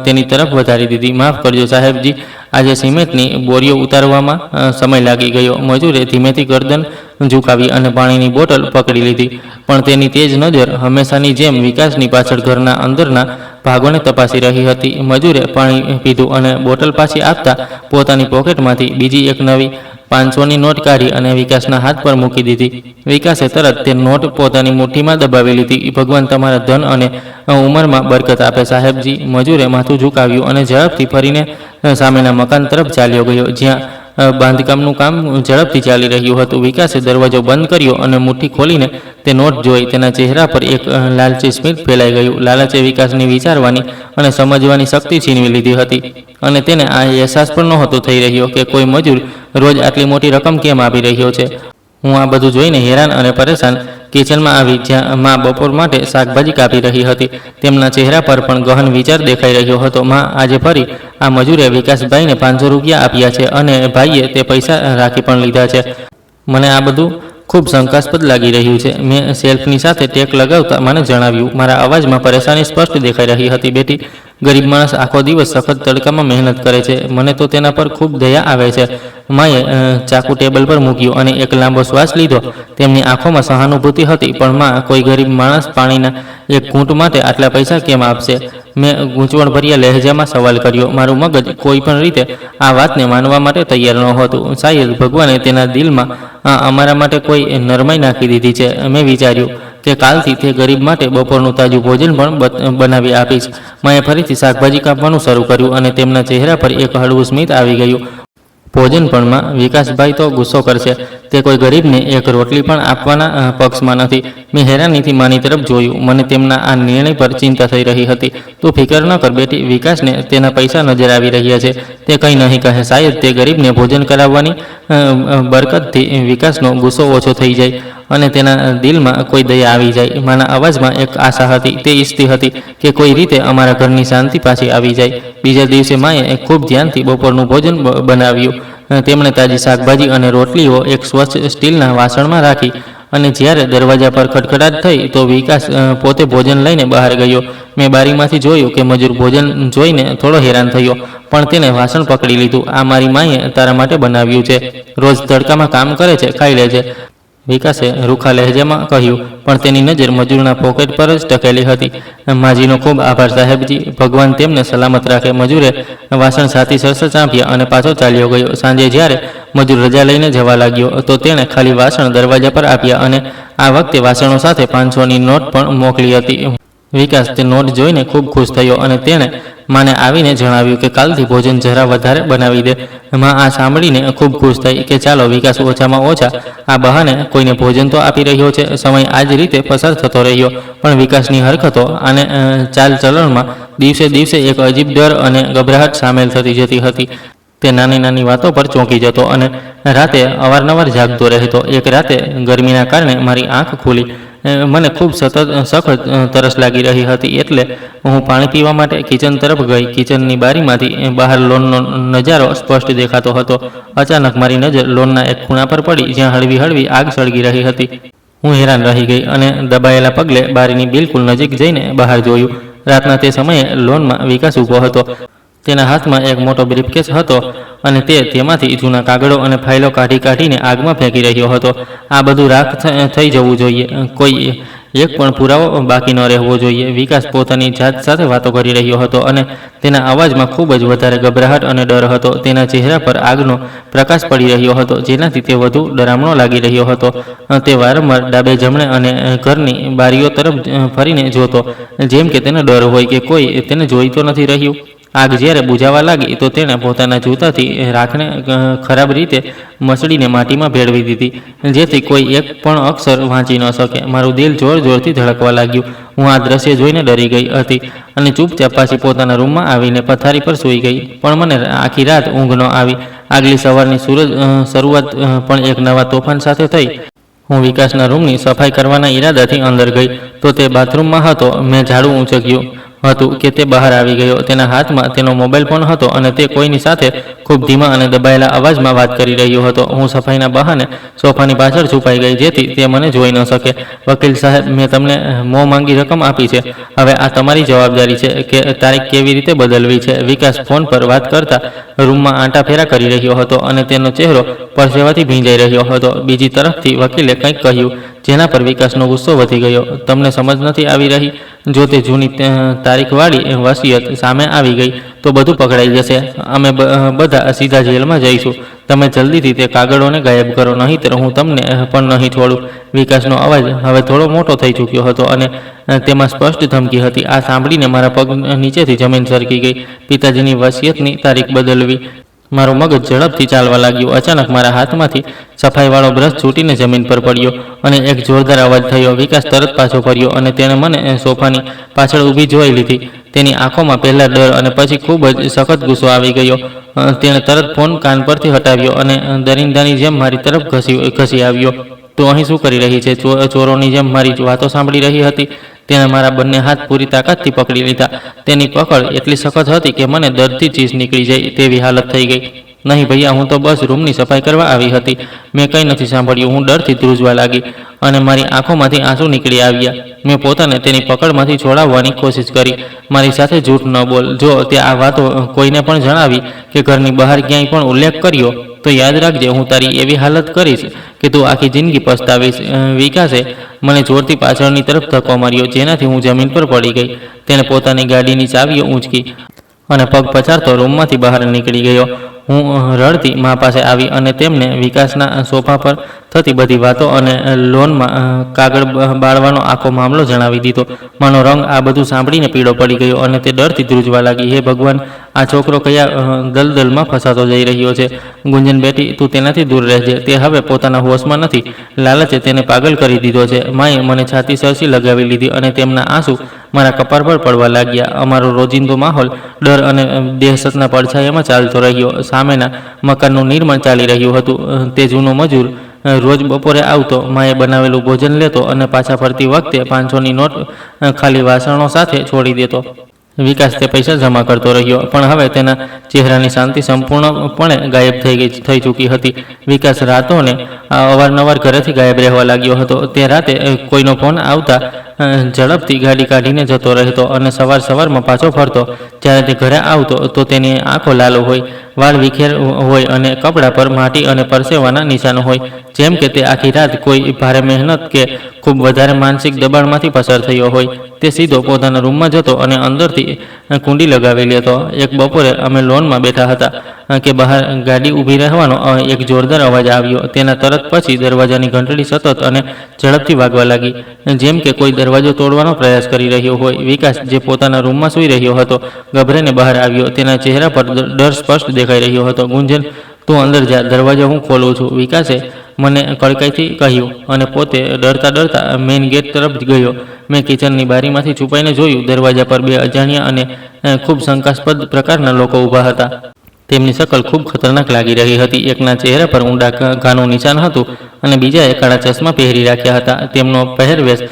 તેની તરફ વધારી દીધી. માફ કરજો સાહેબજી, આજે સિમેન્ટની બોરીઓ ઉતારવામાં સમય લાગી ગયો. મજૂરે ધીમેથી ગરદન ઝુકાવી અને પાણીની બોટલ પકડી લીધી, પણ તેની તેજ નજર હંમેશાની જેમ વિકાસની પાછળ ઘરના અંદરના ભાગોને તપાસી રહી હતી. મજૂરે પાણી પીધું અને બોટલ પાછી આપતા પોતાની પોકેટમાંથી બીજી એક નવી 500ની નોટ કાઢી અને વિકાસના હાથ પર મૂકી દીધી. વિકાસે તરત તે નોટ પોતાની મુઠ્ઠીમાં દબાવી લીધી. ભગવાન તમારા ધન અને ઉંમરમાં બરકત આપે સાહેબજી. મજૂરે માથું ઝુકાવ્યું અને ઝડપથી ફરીને સામેના મકાન તરફ ચાલ્યો ગયો, જ્યાં બાંધકામનું કામ ઝડપથી ચાલી રહ્યું હતું. વિકાસે દરવાજો બંધ કર્યો અને મુઠ્ઠી ખોલીને તે નોટ જોઈ. તેના ચહેરા પર એક લાલચી સ્મિત ફેલાઈ ગયું. લાલચે વિકાસની વિચારવાની અને સમજવાની શક્તિ છીનવી લીધી હતી અને તેને આ અહેસાસ પણ નહોતો થઈ રહ્યો કે કોઈ મજૂર રોજ આટલી મોટી રકમ કેમ આપી રહ્યો છે. હું આ બધું જોઈને હેરાન અને પરેશાન કિચનમાં આવી, જ્યાં મા બપોર માટે શાકભાજી કાપી રહી હતી. તેમના ચહેરા પર પણ ગહન વિચાર દેખાઈ રહ્યો હતો. મા, આજે ફરી આ મજૂરે વિકાસભાઈને 500 રૂપિયા આપ્યા છે અને ભાઈએ તે પૈસા રાખી પણ લીધા છે. મને આ બધું ખૂબ શંકાસ્પદ લાગી રહ્યું છે. મેં સેલ્ફની સાથે ટેક લગાવતા મને જણાવ્યું. મારા અવાજમાં પરેશાની સ્પષ્ટ દેખાઈ રહી હતી. બેટી, ગરીબ માણસ આખો દિવસ સખત તડકામાં મહેનત કરે છે. મને તો તેના પર ખૂબ દયા આવે છે. માએ ચાકુ ટેબલ પર મૂક્યું અને એક લાંબો શ્વાસ લીધો. તેમની આંખોમાં સહાનુભૂતિ હતી. પણ માં, કોઈ ગરીબ માણસ પાણીના એક ઘૂંટ માટે આટલા પૈસા કેમ આપશે? મેં ગૂંચવણભર્યા લહેજામાં સવાલ કર્યો. મારું મગજ કોઈ પણ રીતે આ વાતને માનવા માટે તૈયાર નહોતું. શાયદ ભગવાને તેના દિલમાં અમારા માટે કોઈ નરમાઈ નાખી દીધી છે. મેં વિચાર્યું કે કાલથી તે ગરીબ માટે બપોરનું તાજું ભોજન પણ બનાવી આપીશ. માએ ફરીથી શાકભાજી કાપવાનું શરૂ કર્યું અને તેમના ચહેરા પર એક હળવું સ્મિત આવી ગયું. ભોજન પણ માં, વિકાસભાઈ તો ગુસ્સો કરશે. તે કોઈ ગરીબને એક રોટલી પણ આપવાના પક્ષમાં નથી. મેં હેરાનીથી માની તરફ જોયું. મને તેમના આ નિર્ણય પર ચિંતા થઈ રહી હતી. તું ફિકર ન કર બેટી, વિકાસને તેના પૈસા નજર આવી રહ્યા છે. તે કંઈ નહીં કહે. શાયદ તે ગરીબને ભોજન કરાવવાની બરકતથી વિકાસનો ગુસ્સો ઓછો થઈ જાય અને તેના દિલમાં કોઈ દયા આવી જાય. માના અવાજમાં એક આશા હતી. તે ઈચ્છતી હતી કે કોઈ રીતે અમારા ઘરની શાંતિ પાછી આવી જાય. બીજા દિવસે માએ ખૂબ ધ્યાનથી બપોરનું ભોજન બનાવ્યું. તેમણે તાજી શાકભાજી અને રોટલીઓ એક સ્વચ્છ સ્ટીલના વાસણમાં રાખી અને જ્યારે દરવાજા પર ખડખડાટ થઈ તો વિકાસ પોતે ભોજન લઈને બહાર ગયો. મેં બારીમાંથી જોયું કે મજૂર ભોજન જોઈને થોડો હેરાન થયો, પણ તેને વાસણ પકડી લીધું. આ મારી માએ તારા માટે બનાવ્યું છે. રોજ તડકામાં કામ કરે છે, ખાઈ લે છે, વિકાસે રૂખા લહેજામાં કહ્યું. પણ તેની નજર મજૂરના પોકેટ પર જ ટકેલી હતી. માજીનો ખૂબ આભાર સાહેબજી. ભગવાન તેમને સલામત રાખે. મજૂરે વાસણ સાથી સરસ ચાંપ્યા અને પાછો ચાલ્યો ગયો. સાંજે જ્યારે મજૂર રજા લઈને જવા લાગ્યો તો તેણે ખાલી વાસણ દરવાજા પર આપ્યા અને આ વખતે વાસણો સાથે 500ની નોટ પણ મોકલી હતી. વિકાસ તે નોટ જોઈને ખૂબ ખુશ થયો અને તેણે માને આવીને જણાવ્યું કે કાલથી ભોજન જરા વધારે બનાવી દે. માં આ સાંભળીને ખૂબ ખુશ થઈ કે ચાલો, વિકાસ ઓછામાં ઓછા આ બહાને કોઈને ભોજન તો આપી રહ્યો છે. સમય આ જ રીતે પસાર થતો રહ્યો, પણ વિકાસની હરકતો અને ચાલચલણમાં દિવસે દિવસે એક અજીબ ડર અને ગભરાહટ સામેલ થતી જતી હતી. તે નાની નાની વાતો પર ચોંકી જતો અને રાતે અવારનવાર જાગતો રહેતો. એક રાતે ગરમીના કારણે મારી આંખ ખુલી. મને ખૂબ સખત તરસ લાગી રહી હતી, એટલે હું પાણી પીવા માટે કિચન તરફ ગઈ. કિચનની બારીમાંથી બહાર લોનનો નજારો સ્પષ્ટ દેખાતો હતો. અચાનક મારી નજર લોનના એક ખૂણા પર પડી, જ્યાં હળવી હળવી આગ સળગી રહી હતી. હું હેરાન રહી ગઈ અને દબાયેલા પગલે બારીની બિલકુલ નજીક જઈને બહાર જોયું. રાતના તે સમયે લોનમાં વિકાસ ઊભો હતો. તેના હાથમાં એક મોટો બ્રીફકેસ હતો અને તે તેમાંથી જૂના કાગળો અને ફાઇલો કાઢીને આગમાં ફેંકી રહ્યો હતો. આ બધું રાખ થઈ જવું જોઈએ. કોઈ એક પણ પુરાવો બાકી ન રહેવો જોઈએ. વિકાસ પોતાની જાત સાથે વાતો કરી રહ્યો હતો અને તેના અવાજમાં ખૂબ જ વધારે ગભરાહટ અને ડર હતો. તેના ચહેરા પર આગનો પ્રકાશ પડી રહ્યો હતો, જેનાથી તે વધુ ડરામણો લાગી રહ્યો હતો. તે વારંવાર ડાબે જમણે અને ઘરની બારીઓ તરફ ફરીને જોતો, જેમ કે તેને ડર હોય કે કોઈ તેને જોઈ તો નથી રહ્યું. આગ જ્યારે બુઝાવા લાગી તો તેણે પોતાના જૂતાથી રાખને ખરાબ રીતે મસળીને માટીમાં ભેળવી દીધી, જેથી કોઈ એક પણ અક્ષર વાંચી ન શકે. મારું દિલ જોર જોરથી ધડકવા લાગ્યું. હું આ દ્રશ્ય જોઈને ડરી ગઈ હતી અને ચૂપચાપ પાછી પોતાના રૂમમાં આવીને પથારી પર સૂઈ ગઈ. પણ મને આખી રાત ઊંઘ ન આવી. આગલી સવારની શરૂઆત પણ એક નવા તોફાન સાથે થઈ. હું વિકાસના રૂમની સફાઈ કરવાના ઈરાદાથી અંદર ગઈ તો તે બાથરૂમમાં હતો. મેં ઝાડુ ઊંચક્યું હતું કે તે બહાર આવી ગયો. તેના હાથમાં તેનો મોબાઈલ ફોન હતો અને તે કોઈની સાથે ખૂબ ધીમા અને દબાયેલા અવાજમાં વાત કરી રહ્યો હતો. હું સફાઈના બહાને સોફાની પાછળ છુપાઈ ગઈ, જેથી તે મને જોઈ ન શકે. વકીલ સાહેબ, મેં તમને મોં માંગી રકમ આપી છે. હવે આ તમારી જવાબદારી છે કે તારીખ કેવી રીતે બદલવી છે. વિકાસ ફોન પર વાત કરતા રૂમમાં આંટાફેરા કરી રહ્યો હતો અને તેનો ચહેરો પરસેવાથી ભીંજાઈ રહ્યો હતો. બીજી તરફથી વકીલે કંઈક કહ્યું, જેના પર વિકાસનો ગુસ્સો વધી ગયો. તમને સમજ નથી આવી રહી? જો તે જૂની તારીખવાળી વસિયત સામે આવી ગઈ તો બધું પકડાઈ જશે. અમે બધા સીધા જેલમાં જઈશું. તમે જલ્દીથી તે કાગળોને ગાયબ કરો, નહીંતર હું તમને પણ નહીં છોડું. વિકાસનો અવાજ હવે થોડો મોટો થઈ ચૂક્યો હતો અને તેમાં સ્પષ્ટ ધમકી હતી. આ સાંભળીને મારા પગ નીચેથી જમીન સરકી ગઈ. પિતાજીની વસિયતની તારીખ બદલવી. મારું મગજ ઝડપથી ચાલવા લાગ્યું. અચાનક મારા હાથમાંથી સફાઈવાળો બ્રશ છૂટીને જમીન પર પડ્યો અને એક જોરદાર અવાજ થયો. વિકાસ તરત પાછો ફર્યો અને તેણે મને સોફાની પાછળ ઊભી જોઈ લીધી. તેની આંખોમાં પહેલા ડર અને પછી ખૂબ જ સખત ગુસ્સો આવી ગયો. તેણે તરત ફોન કાન પરથી હટાવ્યો અને દરિંદાની જેમ મારી તરફ ઘસી આવ્યો. તું અહીં શું કરી રહી છે? ચોરોની જેમ મારી વાતો સાંભળી રહી હતી. તેણે મારા બંને હાથ પૂરી તાકાતથી પકડી લીધા. તેની પકડ એટલી સખત હતી કે મને દર્દથી ચીસ નીકળી જાય તેવી હાલત થઈ ગઈ. નહીં ભૈયા, હું તો બસ રૂમની સફાઈ કરવા આવી હતી. મેં કંઈ નથી સાંભળ્યું. હું ડરથી ધ્રુજવા લાગી અને મારી આંખોમાંથી આંસુ નીકળી આવ્યા. મેં પોતાને તેની પકડમાંથી છોડાવવાની કોશિશ કરી. મારી સાથે જૂઠ ન બોલ. જો તે આ વાતો કોઈને પણ જણાવી કે ઘરની બહાર ક્યાંય પણ ઉલ્લેખ કર્યો તો યાદ રાખજે, હું તારી એવી હાલત કરીશ કે તું આખી જિંદગી પસ્તાવીશ. વિકાસે મને જોરથી પાછળની તરફ ધક્કો માર્યો, જેનાથી હું જમીન પર પડી ગઈ. તેણે પોતાની ગાડીની ચાવીઓ ઊંચકી અને પગ પછાડતો રૂમમાંથી બહાર નીકળી ગયો. હું રડતી મા પાસે આવી અને તેમને વિકાસના સોફા પર થતી બધી વાતો અને લોનમાં કાગળ બાળવાનો આખો મામલો જણાવી દીધો. માનો રંગ આ બધું સાંભળીને પીળો પડી ગયો અને તે ડરથી ધ્રુજવા લાગી. હે ભગવાન, આ છોકરો કયા દલદલમાં ફસાતો જઈ રહ્યો છે. ગુંજન બેટી, તું તેનાથી દૂર રહેજે. તે હવે પોતાના હોશમાં નથી. લાલચે તેને પાગલ કરી દીધો છે. માએ મને છાતી સરસી લગાવી લીધી અને તેમના આંસુ મારા કપાળ પર પડવા લાગ્યા. અમારો રોજિંદો માહોલ ડર અને દહેશતના પડછાયામાં ચાલતો રહ્યો. સામેના મકાનનું નિર્માણ ચાલી રહ્યું હતું. તે જૂનો મજૂર રોજ બપોરે આવતો, માએ બનાવેલું ભોજન લેતો અને પાછા ફરતી વખતે 500ની નોટ ખાલી વાસણો સાથે છોડી દેતો. વિકાસ તે પૈસા જમા કરતો રહ્યો, પણ હવે તેના ચહેરાની શાંતિ સંપૂર્ણપણે ગાયબ થઈ ચૂકી હતી. વિકાસ રાતોને અવારનવાર ઘરેથી ગાયબ રહેવા લાગ્યો હતો. તે રાતે કોઈનો ફોન આવતા ઝડપથી ગાડી કાઢીને જતો રહેતો અને સવારમાં પાછો ફરતો. જ્યારે તે ઘરે આવતો તો તેની આંખો લાલ હોય, વાળ વિખેર હોય અને કપડા પર માટી અને પરસેવાના નિશાનો હોય, જેમ કે તે આખી રાત કોઈ ભારે મહેનત કે ખૂબ વધારે માનસિક દબાણમાંથી પસાર થયો હોય. તે સીધો પોતાના રૂમમાં જતો અને અંદરથી કુંડી લગાવી લેતો. એક બપોરે અમે લોનમાં બેઠા હતા કે બહાર ગાડી ઊભી રહેવાનો એક જોરદાર અવાજ આવ્યો. તેના તરત પછી દરવાજાની ઘંટડી સતત અને ઝડપથી વાગવા લાગી, જેમ કે કોઈ દરવાજો તોડવાનો પ્રયાસ કરી રહ્યો હોય. વિકાસ, જે પોતાના રૂમમાં સૂઈ રહ્યો હતો, ગભરાઈને બહાર આવ્યો. તેના ચહેરા પર ડર સ્પષ્ટ દેખાઈ રહ્યો હતો. ગુંજન, તું અંદર જા, દરવાજો હું ખોલું છું, વિકાસે મને કડકાઈથી કહ્યું અને પોતે ડરતા મેઇન ગેટ તરફ ગયો. મેં કિચનની બારીમાંથી છુપાઈને જોયું. દરવાજા પર બે અજાણ્યા અને ખૂબ શંકાસ્પદ પ્રકારના લોકો ઊભા હતા. તેમની શકલ ખૂબ ખતરનાક લાગી રહી હતી. એકના ચહેરા પર ઊંડા ઘાનું નિશાન હતું અને બીજાએ કાળા ચશ્મા પહેરી રાખ્યા હતા. તેમનો પહેરવેશ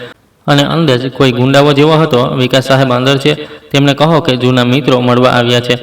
અને અંદાજ કોઈ ગુંડાઓ જેવો હતો. વિકાસ સાહેબ અંદર છે, તેમને કહો કે જૂના મિત્રો મળવા આવ્યા છે.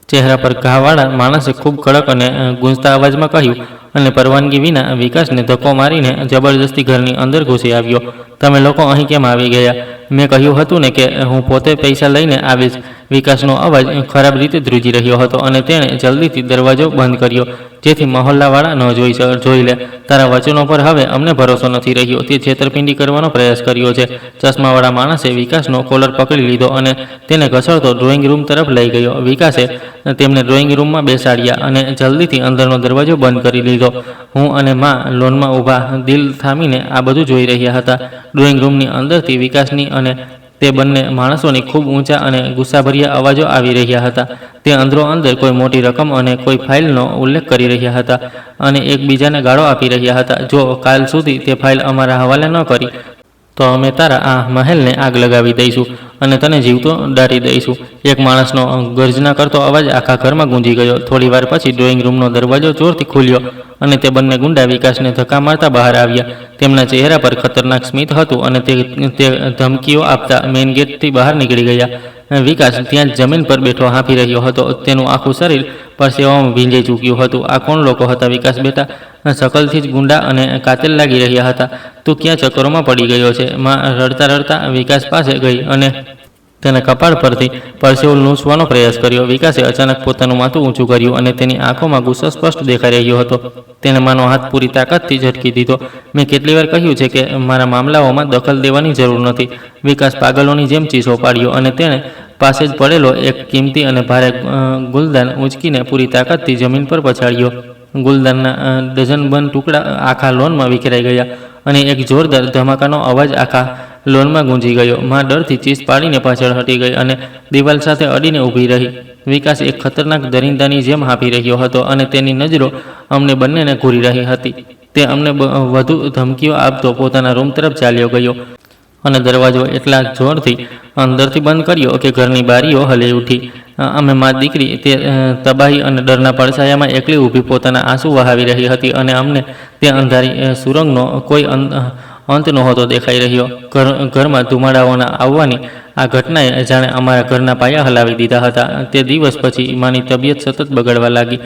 ચહેરા પર ઘાવાળા માણસે ખૂબ કડક અને ગૂંજતા અવાજમાં કહ્યું અને પરવાનગી વિના વિકાસને ધક્કો મારીને જબરજસ્તી ઘરની અંદર ઘૂસી આવ્યો. તમે લોકો અહીં કેમ આવી ગયા? મેં કહ્યું હતું ને કે હું પોતે પૈસા લઈને આવીશ. વિકાસનો અવાજ ખરાબ રીતે ધ્રુજી રહ્યો હતો અને તેણે જલ્દીથી દરવાજો બંધ કર્યો, જેથી મહોલ્લાવાળા ન જોઈ લે. તારા વચનો પર હવે અમને ભરોસો નથી રહ્યો. તે છેતરપિંડી કરવાનો પ્રયાસ કર્યો છે. ચશ્માવાળા માણસે વિકાસનો કોલર પકડી લીધો અને તેને ઘસડતો ડ્રોઈંગ રૂમ તરફ લઈ ગયો. વિકાસે તેમને ડ્રોઈંગ રૂમમાં બેસાડ્યા અને જલ્દીથી અંદરનો દરવાજો બંધ કરી લીધો. હું અને મા લોનમાં ઊભા દિલ થામીને આ બધું જોઈ રહ્યા હતા. ડ્રોઈંગ રૂમની અંદરથી વિકાસની અને તે બંને માણસોની ખૂબ ઊંચા અને ગુસ્સાભર્યા અવાજો આવી રહ્યા હતા. તે અંદરો અંદર કોઈ મોટી રકમ અને કોઈ ફાઇલનો ઉલ્લેખ કરી રહ્યા હતા અને એકબીજાને ગાળો આપી રહ્યા હતા. જો કાલ સુધી તે ફાઇલ અમારા હવાલે ન કરી તો અમે તારા આ મહેલને આગ લગાવી દઈશું અને તને જીવતો દાટી દઈશું. એક માણસનો ગર્જના કરતો અવાજ આખા ઘરમાં ગૂંજી ગયો. થોડી વાર પછી ડ્રોઈંગ રૂમનો દરવાજો જોરથી ખુલ્યો અને તે બંને ગુંડા વિકાસને ધક્કા મારતા બહાર આવ્યા. તેમના ચહેરા પર ખતરનાક સ્મિત હતું અને તે ધમકીઓ આપતા મેઇન ગેટથી બહાર નીકળી ગયા. વિકાસ ત્યાં જ જમીન પર બેઠો હાંફી રહ્યો હતો. તેનું આખું શરીર પરસેવામાં ભીંજાઈ ચૂક્યું હતું. આ કોણ લોકો હતા વિકાસ બેટા? શકલથી જ ગુંડા અને કાતિલ લાગી રહ્યા હતા. તું ક્યાં ચક્કરોમાં પડી ગયો છે? માં રડતા વિકાસ પાસે ગઈ અને તેના કપાળ પરથી પરસેવો લૂંછવાનો પ્રયાસ કર્યો. વિકાસે અચાનક પોતાનું માથું ઊંચું કર્યું અને તેની આંખોમાં ગુસ્સો સ્પષ્ટ દેખાઈ રહ્યો હતો. તેને માનો હાથ પૂરી તાકાતથી ઝટકી દીધો. મેં કેટલી વાર કહ્યું છે કે મારા મામલાઓમાં દખલ દેવાની જરૂર નથી. વિકાસ પાગલોની જેમ ચીસો પાડ્યો અને તેણે પાસે જ પડેલો એક કિંમતી અને ભારે ગુલદાન ઊંચકીને પૂરી તાકાતથી જમીન પર પછાડ્યો. ગુલદારના ડઝનબંધ ટુકડા આખા લોનમાં વિખેરાઈ ગયા અને એક જોરદાર ધમાકાનો અવાજ આખા લોનમાં ગૂંજી ગયો. માં ડરથી ચીસ પાડીને પાછળ હટી ગઈ અને દિવાલ સાથે અડીને ઊભી રહી. વિકાસ એક ખતરનાક દરિંદાની જેમ હાંફી રહ્યો હતો અને તેની નજરો અમને બંનેને ઘૂરી રહી હતી. તે અમને વધુ ધમકીઓ આપતો પોતાના રૂમ તરફ ચાલ્યો ગયો અને દરવાજો એટલા જોરથી અંદરથી બંધ કર્યો કે ઘરની બારીઓ હલી ઉઠી. અમે મા દીકરી તે તબાહી અને ડરના પડછાયામાં એકલી ઊભી પોતાના આંસુ વહાવી રહી હતી અને અમને તે અંધારી સુરંગનો કોઈ અંત નહોતો દેખાઈ રહ્યો. ઘરમાં ધુમાડાઓના આવવાની આ ઘટનાએ જાણે અમારા ઘરના પાયા હલાવી દીધા હતા. તે દિવસ પછી માની તબિયત સતત બગડવા લાગી.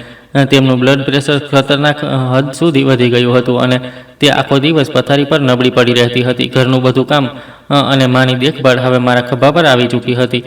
તેમનું બ્લડ પ્રેશર ખતરનાક હદ સુધી વધી ગયું હતું અને તે આખો દિવસ પથારી પર નબળી પડી રહેતી હતી. ઘરનું બધું કામ અને માની દેખભાળ હવે મારા ખભા પર આવી ચૂકી હતી.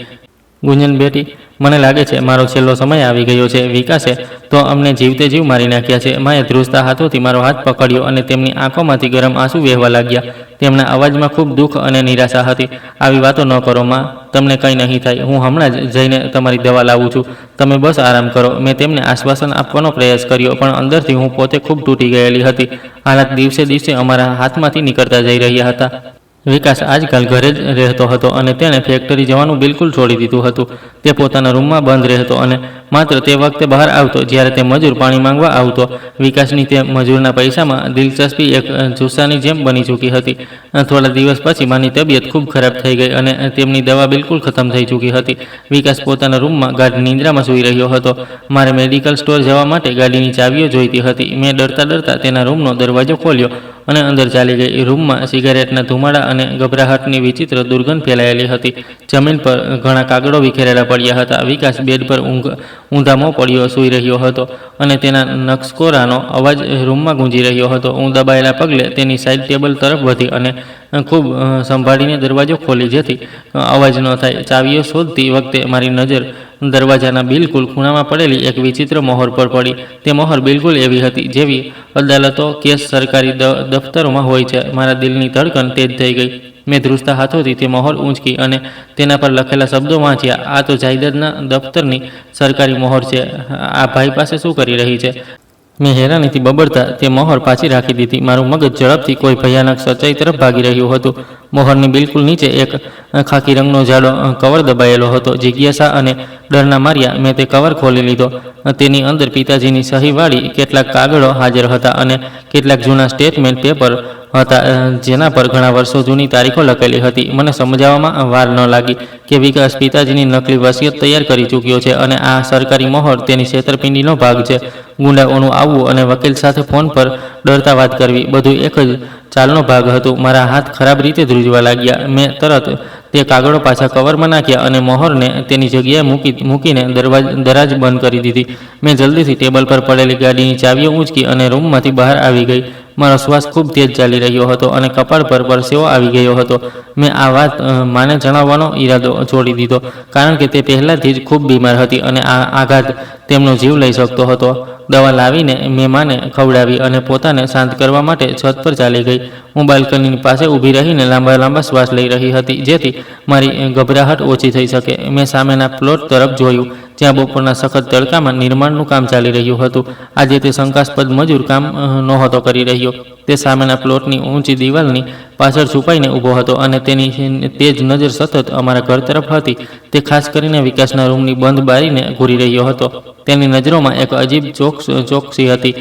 ગુંજન બેટી, મને લાગે છે મારો છેલ્લો સમય આવી ગયો છે. વિકાસે તો અમને જીવતે જીવ મારી નાખ્યા છે. માએ ધ્રુજતા હાથોથી મારો હાથ પકડ્યો અને તેમની આંખોમાંથી ગરમ આંસુ વહેવા લાગ્યા. તેમના અવાજમાં ખૂબ દુઃખ અને નિરાશા હતી. આવી વાતો ન કરો માં, તમને કંઈ નહીં થાય. હું હમણાં જ જઈને તમારી દવા લાવું છું. તમે બસ આરામ કરો. મેં તેમને આશ્વાસન આપવાનો પ્રયાસ કર્યો, પણ અંદરથી હું પોતે ખૂબ તૂટી ગયેલી હતી. હાલાત દિવસે દિવસે અમારા હાથમાંથી નીકળતા જઈ રહ્યા હતા. વિકાસ આજકાલ ઘરે જ રહેતો હતો અને તેણે ફેક્ટરી જવાનું બિલકુલ છોડી દીધું હતું. તે પોતાના રૂમમાં બંધ રહેતો અને માત્ર તે વખતે બહાર આવતો જ્યારે તે મજૂર પાણી માંગવા આવતો. વિકાસની તે મજૂરના પૈસામાં દિલચસ્પી એક જુસ્સાની જેમ બની ચૂકી હતી. થોડા દિવસ પછી માની તબિયત ખૂબ ખરાબ થઈ ગઈ અને તેમની દવા બિલકુલ ખતમ થઈ ચૂકી હતી. વિકાસ પોતાના રૂમમાં ગાઢ નિંદ્રામાં સૂઈ રહ્યો હતો. મારે મેડિકલ સ્ટોર જવા માટે ગાડીની ચાવીઓ જોઈતી હતી. મેં ડરતા ડરતા તેના રૂમનો દરવાજો ખોલ્યો અને અંદર ચાલી ગઈ. રૂમમાં સિગારેટના ધુમાડા અને ગભરાહટની વિચિત્ર દુર્ગંધ ફેલાયેલી હતી. જમીન પર ઘણા કાગળો વિખેરેલા પડ્યા હતા. વિકાસ બેડ પર ઊંધામો પડ્યો સૂઈ રહ્યો હતો અને તેના નક્સકોરાનો અવાજ રૂમમાં ગુંજી રહ્યો હતો. હું દબાયેલા પગલે તેની સાઇડ ટેબલ તરફ વધી અને ખૂબ સંભાળીને દરવાજો ખોલી જેથી અવાજ ન થાય. ચાવીઓ શોધતી વખતે મારી નજર દરવાજાના બિલકુલ ખૂણામાં પડેલી એક વિચિત્ર મોહર પર પડી. તે મોહર બિલકુલ એવી હતી જેવી અદાલતો, કેસ, સરકારી દફતરોમાં હોય છે. મારા દિલની ધડકન તેજ થઈ ગઈ. મેં ધ્રુજતા હાથોથી તે મોહર ઊંચકી અને તેના પર લખેલા શબ્દો વાંચ્યા. આ તો જાયદાદના દફતરની સરકારી મોહર છે. આ ભાઈ પાસે શું કરી રહી છે? મેં હેરાનીથી બબડતા તે મોહર પાછી રાખી દીધી. મારું મગજ ઝડપથી કોઈ ભયાનક સચ્ચાઈ તરફ ભાગી રહ્યું હતું. મોહરની બિલકુલ નીચે એક ખાકી રંગનો જાડો કવર દબાયેલો હતો. જિજ્ઞાસા અને ડરના માર્યા મેં તે કવર ખોલી લીધો. તેની અંદર પિતાજીની સહીવાળી કેટલાક કાગળો હાજર હતા અને કેટલાક જૂના સ્ટેટમેન્ટ પેપર હતા જેના પર ઘણા વર્ષો જૂની તારીખો લખેલી હતી. મને સમજાવવામાં વાર ન લાગી કે વિકાસ પિતાજીની નકલી વસિયત તૈયાર કરી ચૂક્યો છે અને આ સરકારી મોહર તેની છેતરપિંડીનો ભાગ છે. ગુંડાઓનું આવવું અને વકીલ સાથે ફોન પર ડરતા વાત કરવી બધું એક જ ચાલનો ભાગ હતું. મારા હાથ ખરાબ રીતે ધ્રુજવા લાગ્યા. મેં તરત તે કાગળો પાછા કવરમાં નાખ્યા અને મોહરને તેની જગ્યાએ મૂકીને દરાજ બંધ કરી દીધી. મેં જલ્દીથી ટેબલ પર પડેલી ગાડીની ચાવીઓ ઊંચકી અને રૂમમાંથી બહાર આવી ગઈ. મારો શ્વાસ ખૂબ તેજ ચાલી રહ્યો હતો અને કપાળ પર પરસેવો આવી ગયો હતો. મેં આ વાત માને જણાવવાનો ઈરાદો છોડી દીધો કારણ કે તે પહેલાંથી જ ખૂબ બીમાર હતી અને આ આઘાત તેમનો જીવ લઈ શકતો હતો. દવા લાવીને મેં માને ખવડાવી અને પોતાને શાંત કરવા માટે છત પર ચાલી ગઈ. હું બાલ્કનીની પાસે ઊભી રહીને લાંબા શ્વાસ લઈ રહી હતી જેથી મારી ગભરાહટ ઓછી થઈ શકે. મેં સામેના પ્લોટ તરફ જોયું જ્યાં બપોરના સખત તડકામાં નિર્માણનું કામ ચાલી રહ્યું હતું. આજે તે શંકાસ્પદ મજૂર કામ નહોતો કરી રહ્યો. તે સામેના પ્લોટની ઊંચી દિવાલની પાછળ છુપાઈને ઊભો હતો અને તેની તેજ નજર સતત અમારા ઘર તરફ હતી. તે ખાસ કરીને વિકાસના રૂમની બંધ બારીને ઘૂરી રહ્યો હતો. તેની નજરોમાં એક અજીબ ચોકસી હતી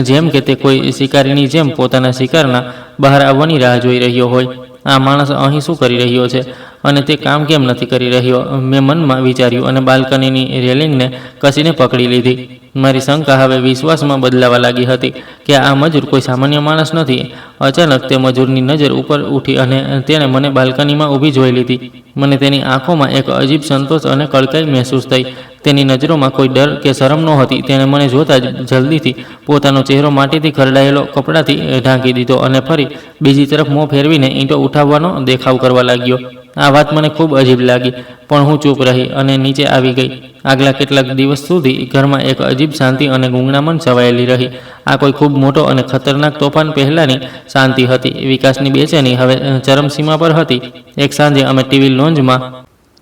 જેમ કે તે કોઈ શિકારીની જેમ પોતાના શિકારના બહાર આવવાની રાહ જોઈ રહ્યો હોય. આ માણસ અહીં શું કરી રહ્યો છે અને તે કામ કેમ નથી કરી રહ્યો? મેં મનમાં વિચાર્યું અને બાલ્કનીની રેલિંગને કસીને પકડી લીધી. મારી શંકા હવે વિશ્વાસમાં બદલાવા લાગી હતી કે આ મજૂર કોઈ સામાન્ય માણસ નથી. અચાનક તે મજૂરની નજર ઉપર ઉઠી અને તેણે મને બાલ્કનીમાં ઊભી જોઈ લીધી. મને તેની આંખોમાં એક અજીબ સંતોષ અને કળકાઈ મહેસૂસ થઈ. તેની નજરોમાં કોઈ ડર કે શરમ નહોતી. તેણે મને જોતાં જ જલ્દીથી પોતાનો ચહેરો માટીથી ખરડાયેલો કપડાથી ઢાંકી દીધો અને ફરી બીજી તરફ મોં ફેરવીને ઈંટો ઉઠાવવાનો દેખાવ કરવા લાગ્યો. આ વાત મને ખૂબ અજીબ લાગી પણ હું ચૂપ રહી અને નીચે આવી ગઈ. આગલા કેટલાક દિવસ સુધી ઘરમાં એક અજીબ શાંતિ અને ગૂંગણામણ છવાયેલી રહી. આ કોઈ ખૂબ મોટો અને ખતરનાક તોફાન પહેલાંની શાંતિ હતી. વિકાસની બેચેની હવે ચરમસીમા પર હતી. એક સાંજે અમે ટીવી લોન્જમાં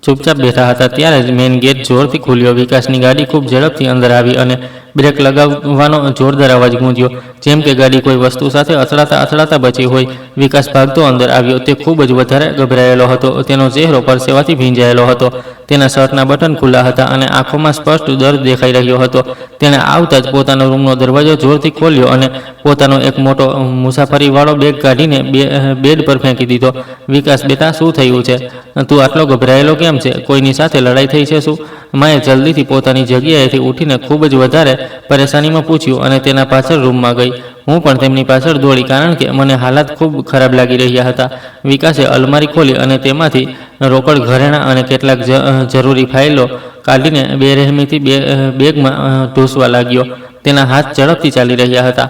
ચૂપચાપ બેઠા હતા ત્યારે જ મેઇન ગેટ જોરથી ખુલ્યો. વિકાસની ગાડી ખૂબ ઝડપથી અંદર આવી અને બ્રેક લગાવવાનો જોરદાર અવાજ ગૂંજ્યો, જેમ કે ગાડી કોઈ વસ્તુ સાથે અથડાતા બચી હોય. વિકાસ ભાગતો અંદર આવ્યો. તે ખૂબ જ વધારે ગભરાયેલો હતો. તેનો ચહેરો પરસેવાથી ભીંજાયેલો હતો. તેના શર્ટના બટન ખુલ્લા હતા અને આંખોમાં સ્પષ્ટ દર્દ દેખાઈ રહ્યો હતો. તેણે આવતા જ પોતાનો રૂમનો દરવાજો જોરથી ખોલ્યો અને પોતાનો એક મોટો મુસાફરીવાળો બેગ કાઢીને બેડ પર ફેંકી દીધો. વિકાસ, બેટા, શું થયું છે? તું આટલો ગભરાયેલો કેમ છે? કોઈની સાથે લડાઈ થઈ છે શું? માએ જલ્દીથી પોતાની જગ્યાએથી ઉઠીને ખૂબ જ વધારે પરેશાનીમાં પૂછ્યું અને તેના પાછળ રૂમમાં ગઈ. હું પણ તેમની પાછળ દોડી, કારણ કે મને હાલાત ખૂબ ખરાબ લાગી રહ્યા હતા. વિકાસે અલમારી ખોલી અને તેમાંથી રોકડ, ઘરેણાં અને કેટલાક જરૂરી ફાઇલો કાઢીને બેરહેમીથી બેગમાં ઢૂસવા લાગ્યો. તેના હાથ ઝડપથી ચાલી રહ્યા હતા,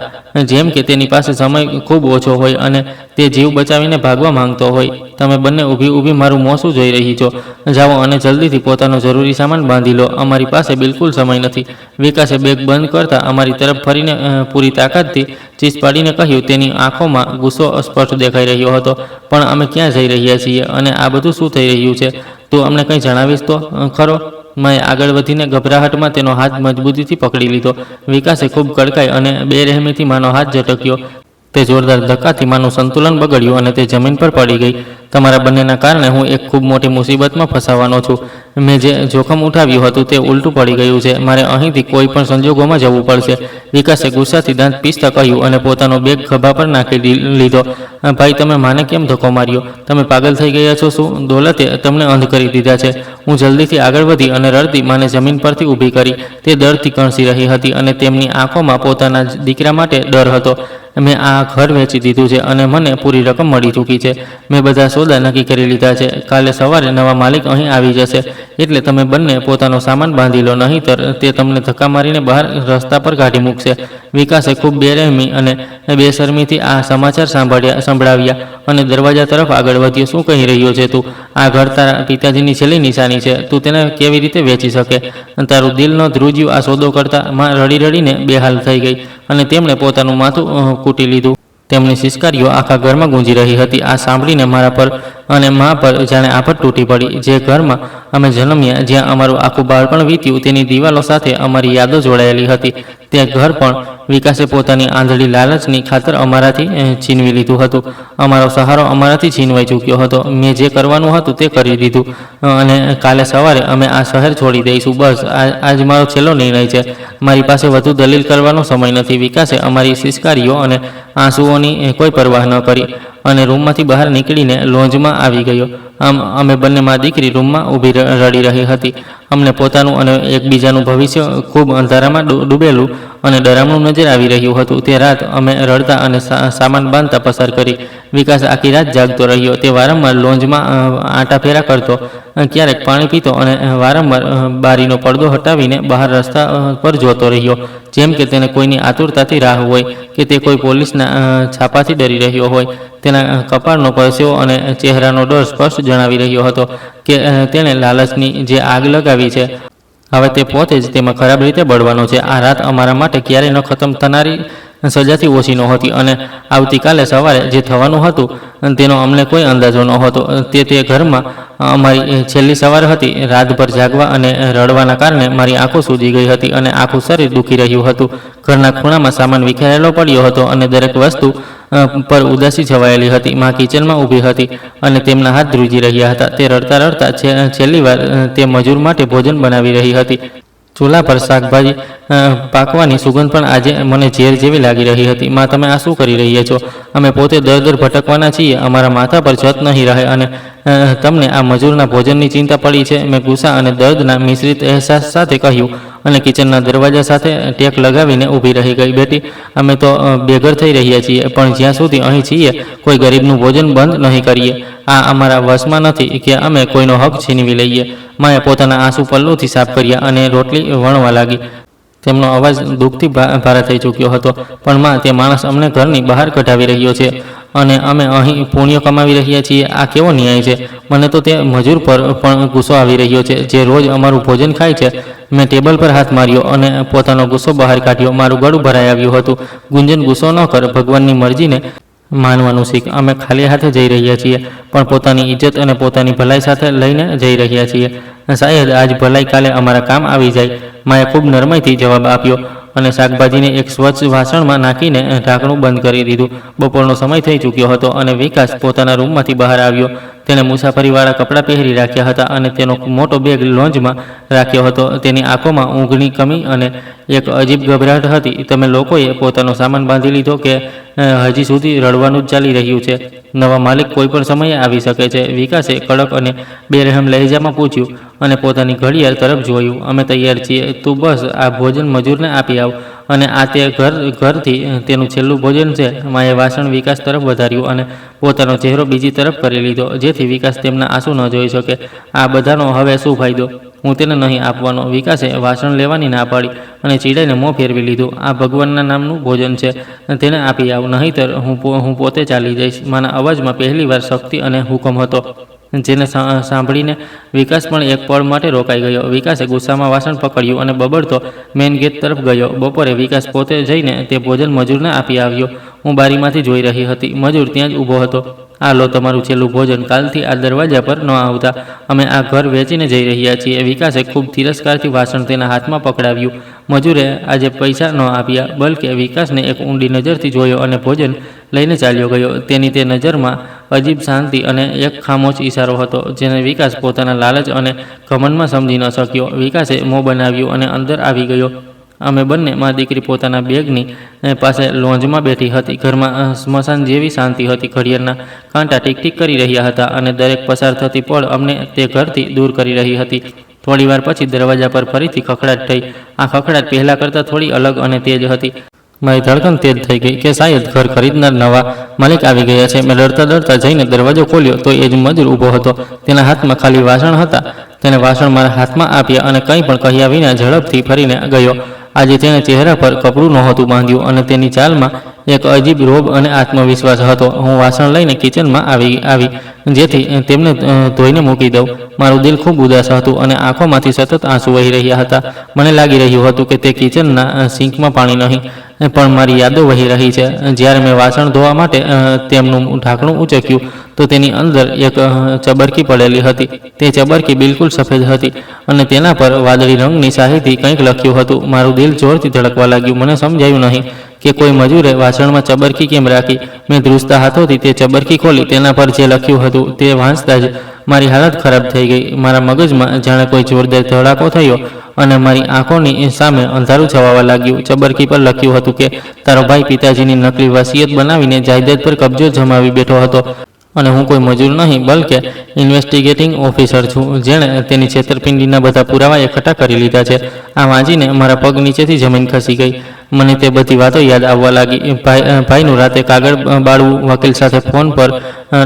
જેમ કે તેની પાસે સમય ખૂબ ઓછો હોય અને તે જીવ બચાવીને ભાગવા માંગતો હોય. તમે બંને ઊભી મારું મોં શું જોઈ રહી છો? જાઓ અને જલ્દીથી પોતાનો જરૂરી સામાન બાંધી લો. અમારી પાસે બિલકુલ સમય નથી. વિકાસે બેગ બંધ કરતા અમારી તરફ ફરીને પૂરી તાકાતથી ચીસ પાડીને કહ્યું. તેની આંખોમાં ગુસ્સો સ્પષ્ટ દેખાઈ રહ્યો હતો. પણ અમે ક્યાં જઈ રહ્યા છીએ અને આ બધું શું થઈ રહ્યું છે? તું અમને કંઈ જણાવીશ તો ખરો? મેં આગળ વધીને ગભરાહટમાં તેનો હાથ મજબૂતીથી પકડી લીધો. વિકાસે ખૂબ કડકાઈ અને બેરહેમીથી માનો હાથ ઝટક્યો. તે જોરદાર ધક્કાથી માનું સંતુલન બગડ્યું અને તે જમીન પર પડી ગઈ. તમારા બંનેના કારણે હું એક ખૂબ મોટી મુસીબતમાં ફસાવાનો છું. મેં જે જોખમ ઉઠાવ્યું હતું તે ઉલટું પડી ગયું છે. મારે અહીંથી કોઈ પણ સંજોગોમાં જવું પડશે. વિકાસે ગુસ્સાથી દાંત પીસતા કહ્યું અને પોતાનો બેગ ખભા પર નાખી લીધો. ભાઈ, તમે માને કેમ ધક્કો માર્યો? તમે પાગલ થઈ ગયા છો શું? દોલતે તમને અંધ કરી દીધા છે. હું જલ્દીથી આગળ વધી અને રડતી માને જમીન પરથી ઊભી કરી. તે દર્દથી કણસી રહી હતી અને તેમની આંખોમાં પોતાના દીકરા માટે ડર હતો. મેં આ ઘર વેચી દીધું છે અને મને પૂરી રકમ મળી ચૂકી છે. મેં બધા સોદા નક્કી કરી લીધા છે. કાલે સવારે નવા માલિક અહીં આવી જશે. એટલે તમે બંને પોતાનો સામાન બાંધી લો, નહીંતર તે તમને ધક્કા મારીને બહાર રસ્તા પર કાઢી મૂકશે. વિકાસે ખૂબ બેરહેમી અને બેશરમીથી આ સમાચાર સંભળાવ્યા અને દરવાજા તરફ આગળ વધ્યો. શું કહી રહ્યો છે તું? આ ઘર તારા પિતાજીની છેલ્લી નિશાની છે. તું તેને કેવી રીતે વેચી શકે? તારું દિલ ન ધ્રુજ્યું? આ સોદો કરતા માં રડીને બેહાલ થઈ ગઈ અને તેમણે પોતાનું માથું કૂટી લીધું. તેમની સિસકારીઓ આખા ઘરમાં ગૂંજી રહી હતી. આ સાંભળીને મારા પર અને મા પર જાણે આફત તૂટી પડી. જે ઘરમાં અમે જન્મ્યા, જ્યાં અમારું આખું બાળપણ વીત્યું, તેની દિવાલો સાથે અમારી યાદો જોડાયેલી હતી. તે ઘર પણ વિકાસે પોતાની આંધળી લાલચની ખાતર અમારાથી છીનવી લીધું હતું. અમારો સહારો અમારાથી છીનવાઈ ચૂક્યો હતો. મેં જે કરવાનું હતું તે કરી દીધું અને કાલે સવારે અમે આ શહેર છોડી દઈશું. બસ, આજ મારો છેલ્લો નિર્ણય છે. મારી પાસે વધુ દલીલ કરવાનો સમય નથી. વિકાસે અમારી સિસકારીઓ અને આંસુઓની કોઈ પરવાહ ન કરી અને રૂમમાંથી બહાર નીકળીને લોન્જમાં આવી ગયો. આમ અમે બંને માં દીકરી રૂમમાં ઊભી રડી રહી હતી. અમને પોતાનું અને એકબીજાનું ભવિષ્ય ખૂબ અંધારામાં ડૂબેલું અને ડરામણું નજર આવી રહ્યું હતું. તે રાત અમે રડતા અને સામાન બાંધતા પસાર કરી. વિકાસ આખી રાત જાગતો રહ્યો. તે વારંવાર લોન્જમાં આંટા ફેરા કરતો, ક્યારેક પાણી પીતો અને વારંવાર બારીનો પડદો હટાવીને બહાર રસ્તા પર જોતો રહ્યો, જેમ કે તેને કોઈની આતુરતાથી રાહ હોય કે તે કોઈ પોલીસના છાપાથી ડરી રહ્યો હોય. તેના કપાળનો પરસેવો અને ચહેરાનો ડર સ્પષ્ટ જણાવી રહ્યો હતો કે તેણે લાલચની જે આગ લગાવી છે, હવે તે પોતે જ તેમાં ખરાબ રીતે બળવાનો છે. આ રાત અમારા માટે ક્યારેય ન ખતમ થનારી સજાથી ઓછી નહોતી અને આવતીકાલે સવારે જે થવાનું હતું તેનો અમને કોઈ અંદાજો નહોતો. તે ઘરમાં અમારી છેલ્લી સવાર હતી. રાતભર જાગવા અને રડવાના કારણે મારી આંખો સૂજી ગઈ હતી અને આખું શરીર દુખી રહ્યું હતું. ઘરના ખૂણામાં સામાન વિખેરાયેલો પડ્યો હતો અને દરેક વસ્તુ પર ઉદાસી છવાયેલી હતી. માં કિચનમાં ઊભી હતી અને તેમના હાથ ધ્રુજી રહ્યા હતા. તે રડતા છેલ્લી વાર તે મજૂર માટે ભોજન બનાવી રહી હતી. ચૂલા પર શાકભાજી પાકવાની સુગંધ પણ આજે મને ઝેર જેવી લાગી રહી હતી. માં, તમે આ શું કરી રહ્યા છો? અમે પોતે દર ભટકવાના છીએ. અમારા માથા પર છત નહીં રહે અને તમને આ મજૂરના ભોજનની ચિંતા પડી છે. મેં ગુસ્સા અને દર્દના મિશ્રિત અહેસાસ સાથે કહ્યું અને કિચનના દરવાજા સાથે ટેક લગાવીને ઊભી રહી ગઈ. બેટી, અમે તો બેઘર થઈ રહ્યા છીએ, પણ જ્યાં સુધી અહીં છીએ કોઈ ગરીબનું ભોજન બંધ નહીં કરીએ. આ અમારા વશમાં નથી કે અમે કોઈનો હક છીનવી લઈએ. માએ પોતાના આંસુ પલ્લુથી સાફ કર્યા અને રોટલી વણવા લાગી. તેમનો અવાજ દુઃખથી ભારે થઈ ચૂક્યો હતો. પણ માં, તે માણસ અમને ઘરની બહાર કઢાવી રહ્યો છે અને અમે અહીં પુણ્ય કમાવી રહ્યા છીએ. આ કેવો ન્યાય છે? મને તો તે મજૂર પર પણ ગુસ્સો આવી રહ્યો છે, જે રોજ અમારું ભોજન ખાય છે. મેં ટેબલ પર હાથ માર્યો અને પોતાનો ગુસ્સો બહાર કાઢ્યો. મારું ગળું ભરાઈ આવ્યું હતું. ગુંજન, ગુસ્સો ન કર. ભગવાનની મરજીને માનવાનું શીખ. અમે ખાલી હાથે જઈ રહ્યા છીએ, પણ પોતાની ઇજ્જત અને પોતાની ભલાઈ સાથે લઈને જઈ રહ્યા છીએ. શાયદ આજ ભલાઈ કાલે અમારા કામ આવી જાય. માએ ખૂબ નરમાઈથી જવાબ આપ્યો અને શાકભાજીને એક સ્વચ્છ વાસણમાં નાખીને ઢાંકણું બંધ કરી દીધું. બપોરનો સમય થઈ ચૂક્યો હતો અને વિકાસ પોતાના રૂમમાંથી બહાર આવ્યો. તેણે મુસાફરીવાળા કપડાં પહેરી રાખ્યા હતા અને તેનો મોટો બેગ લોન્જમાં રાખ્યો હતો. તેની આંખોમાં ઊંઘની કમી અને એક અજીબ ગભરાટ હતી. તમે લોકોએ પોતાનો સામાન બાંધી લીધો કે હજી સુધી રડવાનું જ ચાલી રહ્યું છે? નવા માલિક કોઈ પણ સમયે આવી શકે છે, વિકાસે કડક અને બેરહેમ લહેજામાં પૂછ્યું અને પોતાની ઘડિયાળ તરફ જોયું. અમે તૈયાર છીએ, તું બસ આ ભોજન મજૂરને આપી આવ. અને આ તે ઘરથી તેનું છેલ્લું ભોજન છે. માએ વાસણ વિકાસ તરફ વધાર્યું અને પોતાનો ચહેરો બીજી તરફ કરી લીધો, જેથી વિકાસ તેમના આંસુ ન જોઈ શકે. આ બધાનો હવે શું ફાયદો? હું તેને નહીં આપવાનો. વિકાસે વાસણ લેવાની ના પાડી અને ચીડાઈને મોં ફેરવી લીધું. આ ભગવાનના નામનું ભોજન છે, તેને આપી આવ, નહીંતર હું પોતે ચાલી જઈશ. માના અવાજમાં પહેલીવાર શક્તિ અને હુકમ હતો, જેને સાંભળીને વિકાસ પણ એક પળ માટે રોકાઈ ગયો. વિકાસે ગુસ્સામાં વાસણ પકડ્યું અને બબડતો મેઇન ગેટ તરફ ગયો. બપોરે વિકાસ પોતે જઈને તે ભોજન મજૂરને આપી આવ્યો. હું બારીમાંથી જોઈ રહી હતી. મજૂર ત્યાં જ ઊભો હતો. આ લો તમારું છેલ્લું ભોજન. કાલથી આ દરવાજા પર ન આવતા. અમે આ ઘર વેચીને જઈ રહ્યા છીએ. વિકાસે ખૂબ તિરસ્કારથી વાસણ તેના હાથમાં પકડાવ્યું. મજૂરે આજે પૈસા ન આપ્યા, બલકે વિકાસને એક ઊંડી નજરથી જોયો અને ભોજન લઈને ચાલ્યો ગયો. તેની તે નજરમાં અજીબ શાંતિ અને એક ખામોશ ઈશારો હતો, જેને વિકાસ પોતાના લાલચ અને ઘમંડમાં સમજી ન શક્યો. વિકાસે મોં બનાવ્યું અને અંદર આવી ગયો. અમે બંને મા દીકરી પોતાના બેગની પાસે લોન્જમાં બેઠી હતી. ઘરમાં સ્મશાન જેવી શાંતિ હતી. ઘડિયાળના કાંટા ટીક ટીક કરી રહ્યા હતા અને દરેક પસાર થતી પળ અમને તે ઘરથી દૂર કરી રહી હતી. થોડીવાર પછી દરવાજા પર ફરીથી ખખડાટ થઈ. આ ખખડાટ પહેલાં કરતાં થોડી અલગ અને તેજ હતી. મારી ધડકન તેજ થઈ ગઈ કે શાયદ ઘર ખરીદનાર નવા માલિક આવી ગયા છે. મેં ડરતા ડરતા જઈને દરવાજો ખોલ્યો તો એ જ મજૂર ઊભો હતો. તેના હાથમાં ખાલી વાસણ હતા. તેને વાસણ મારા હાથમાં આપ્યા અને કંઈ પણ કહ્યા વિના ઝડપથી ફરીને ગયો. આજે તેણે ચહેરા પર કપડું નહોતું બાંધ્યું અને તેની ચાલમાં એક અજીબ રોબ અને આત્મવિશ્વાસ હતો. હું વાસણ લઈને કિચનમાં આવી જેથી તેમને ધોઈને મૂકી દઉં. મારું દિલ ખૂબ ઉદાસ હતું અને આંખોમાંથી સતત આંસુ વહી રહ્યા હતા. મને લાગી રહ્યું હતું કે તે કિચનના સિંકમાં પાણી નહીં, પણ મારી યાદો વહી રહી છે. જ્યારે મેં વાસણ ધોવા માટે તેમનું ઢાંકણું ઊંચક્યું તો તેની અંદર એક ચબરકી પડેલી હતી. તે ચબરકી બિલકુલ સફેદ હતી અને તેના પર વાદળી રંગની શાહીથી કંઈક લખ્યું હતું. મારું દિલ જોરથી ધડકવા લાગ્યું. મને સમજાયું નહીં કે કોઈ મજૂરે વાસણમાં ચબરકી કેમ રાખી. મેં ધ્રુજતા હાથોથી તે ચબરકી ખોલી. તેના પર જે લખ્યું હતું તે વાંચતા જ મારી હાલત ખરાબ થઈ ગઈ. મારા મગજમાં જાણે કોઈ જોરદાર ધડાકો થયો અને મારી આંખોની સામે અંધારું છવાવા લાગ્યું. ચબરકી પર લખ્યું હતું કે તારો ભાઈ પિતાજીની નકલી વસિયત બનાવીને જાયદાદ પર કબજો જમાવી બેઠો હતો અને હું કોઈ મજૂર નહીં, બલકે ઇન્વેસ્ટિગેટિંગ ઓફિસર છું, જેણે તેની છેતરપિંડીના બધા પુરાવા એકઠા કરી લીધા છે. આ વાંચીને મારા પગ નીચેથી જમીન ખસી ગઈ. મને તે બધી વાતો યાદ આવવા લાગી. ભાઈનું રાતે કાગળ બાળવું, વકીલ સાથે ફોન પર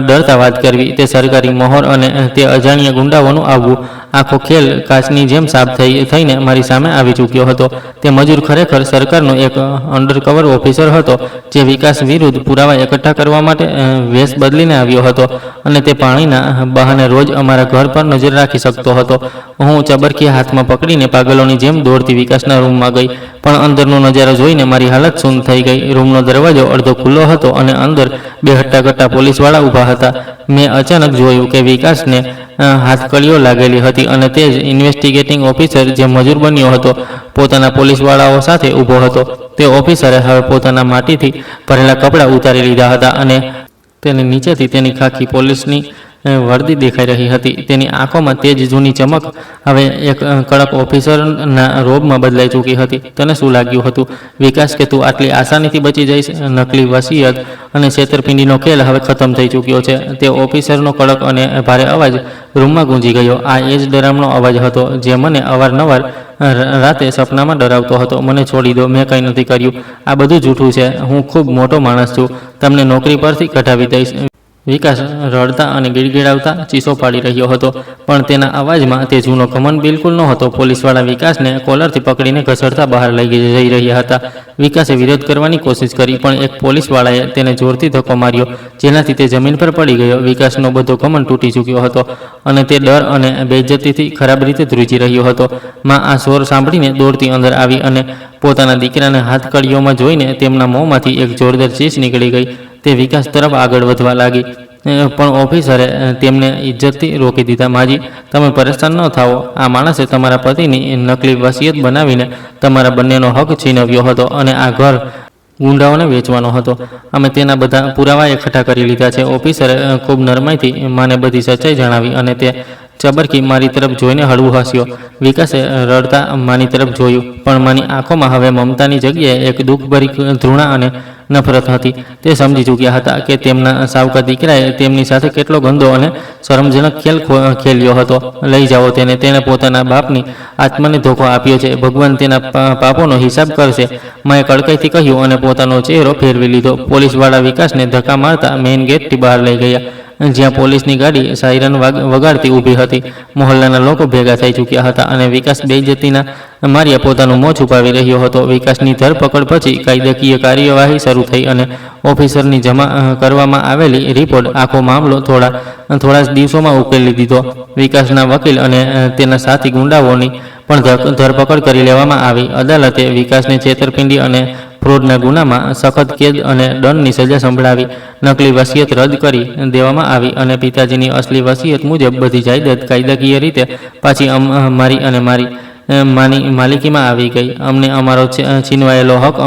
ડરતા વાત કરવી, તે સરકારી મોહર અને તે અજાણ્યા ગુંડાઓનું આવવું. આખો ખેલ કાચની જેમ સાફ થઈને મારી સામે આવી ચૂક્યો હતો. તે મજૂર ખરેખર સરકારનો એક અંડરકવર ઓફિસર હતો, જે વિકાસ વિરુદ્ધ પુરાવા એકઠા કરવા માટે વેશ બદલીને આવ્યો હતો અને તે પાણીના બહાને રોજ અમારા ઘર પર નજર રાખી શકતો હતો. હું ચબરકી હાથમાં પકડીને પાગલોની જેમ દોડતી વિકાસના રૂમમાં ગઈ, પણ અંદરનો નજારો જોઈને મારી હાલત શૂન્ય થઈ ગઈ. રૂમનો દરવાજો અડધો ખુલ્લો હતો અને અંદર બે હટ્ટાકટ્ટા પોલીસવાળા ઊભા હતા. મેં અચાનક જોયું કે વિકાસને હાથકડીઓ લાગેલી હતી અને તે જ ઇન્વેસ્ટિગેટિંગ ઓફિસર જે મજૂર બન્યો હતો પોતાના પોલીસવાળાઓ સાથે ઊભો હતો. તે ઓફિસરે હવે પોતાના માટીથી ભરેલા કપડાં ઉતારી લીધા હતા અને તેની નીચેથી તેની ખાખી પોલીસની વર્દી દેખાઈ રહી હતી. તેની આંખોમાં તેજ જૂની ચમક હવે એક કડક ઓફિસરના રોબમાં બદલાઈ ચૂકી હતી. તને શું લાગ્યું હતું વિકાસ કે તું આટલી આસાનીથી બચી જઈશ? નકલી વસિયત અને છેતરપિંડીનો ખેલ હવે ખતમ થઈ ચૂક્યો છે. તે ઓફિસરનો કડક અને ભારે અવાજ રૂમમાં ગૂંજી ગયો. આ એ જ ડરામણો અવાજ હતો જે મને અવારનવાર રાતે સપનામાં ડરાવતો હતો. મને છોડી દો, મેં કંઈ નથી કર્યું. આ બધું જૂઠું છે. હું ખૂબ મોટો માણસ છું. તમને નોકરી પરથી કઢાવી દઈશ. વિકાસ રડતા અને ગીડગીડાવતા ચીસો પાડી રહ્યો હતો, પણ તેના અવાજમાં તે જૂનો ઘમંડ બિલકુલ નહોતો. પોલીસવાળા વિકાસને કોલરથી પકડીને ઘસડતા બહાર લઈ જઈ રહ્યા હતા. વિકાસે વિરોધ કરવાની કોશિશ કરી, પણ એક પોલીસવાળાએ તેને જોરથી ધક્કો માર્યો, જેનાથી તે જમીન પર પડી ગયો. વિકાસનો બધો ઘમંડ તૂટી ચૂક્યો હતો અને તે ડર અને બેઇજ્જતીથી ખરાબ રીતે ધ્રુજી રહ્યો હતો. માં આ શોર સાંભળીને દોડતી અંદર આવી અને પોતાના દીકરાને હાથકડીઓમાં જોઈને તેમના મોંમાંથી એક જોરદાર ચીસ નીકળી ગઈ. તે વિકાસ તરફ આગળ વધવા લાગી. પણ ઓફિસરે તેમને ઇજ્જતથી રોકી દીધા. માજી, તમે પરેશાન ન થાઓ. આ માણસે તમારા પતિની નકલી વસિયત બનાવીને તમારા બંનેનો હક છીનવ્યો હતો અને આ ઘર ગુંડાઓને વેચવાનો હતો. અમે તેના બધા પુરાવા એકઠા કરી લીધા છે. ઓફિસરે ખૂબ નરમાઈથી માને બધી સચ્ચાઈ જણાવી અને તે ચબરકી મારી તરફ જોઈને હળવું હસ્યો. વિકાસે રડતા માની તરફ જોયું, પણ માની આંખોમાં હવે મમતાની જગ્યાએ એક દુઃખભરી ઘૃણા અને નફરત હતી. તે સમજી ચૂક્યા હતા કે તેમના સાવકા દીકરાએ તેમની સાથે કેટલો ગંદો અને શરમજનક ખેલ ખેલ્યો હતો. લઈ જાઓ તેને. તેણે પોતાના બાપની આત્માને ધોખો આપ્યો છે. ભગવાન તેના પાપોનો હિસાબ કરશે, માએ કડકાઈથી કહ્યું અને પોતાનો ચહેરો ફેરવી લીધો. પોલીસવાળા વિકાસને ધક્કા મારતા મેઇન ગેટથી બહાર લઈ ગયા, જ્યાં પોલીસની ગાડી સાયરન વગાડતી ઊભી હતી. મોહલ્લાના લોકો ભેગા થઈ ચૂક્યા હતા અને વિકાસ બેઇજ્જતીના માર્યા પોતાનું મોં છુપાવી રહ્યો હતો. વિકાસની ધરપકડ પછી કાયદાકીય કાર્યવાહી શરૂ થઈ અને ઓફિસરની જમા કરવામાં આવેલી રિપોર્ટ આખો મામલો થોડા જ દિવસોમાં ઉકેલી દીધો. વિકાસના વકીલ અને તેના સાથી ગુંડાઓની પણ ધરપકડ કરી લેવામાં આવી. અદાલતે વિકાસને છેતરપિંડી અને ફ્રોડના ગુનામાં સખત કેદ અને દંડની સજા સંભળાવી. નકલી વસિયત રદ કરી દેવામાં આવી અને પિતાજીની અસલી વસિયત મુજબ બધી જાયદાદ કાયદાકીય રીતે પાછી મારી અને માની માલિકીમાં આવી ગઈ. અમને અમારો છીનવાયેલો હક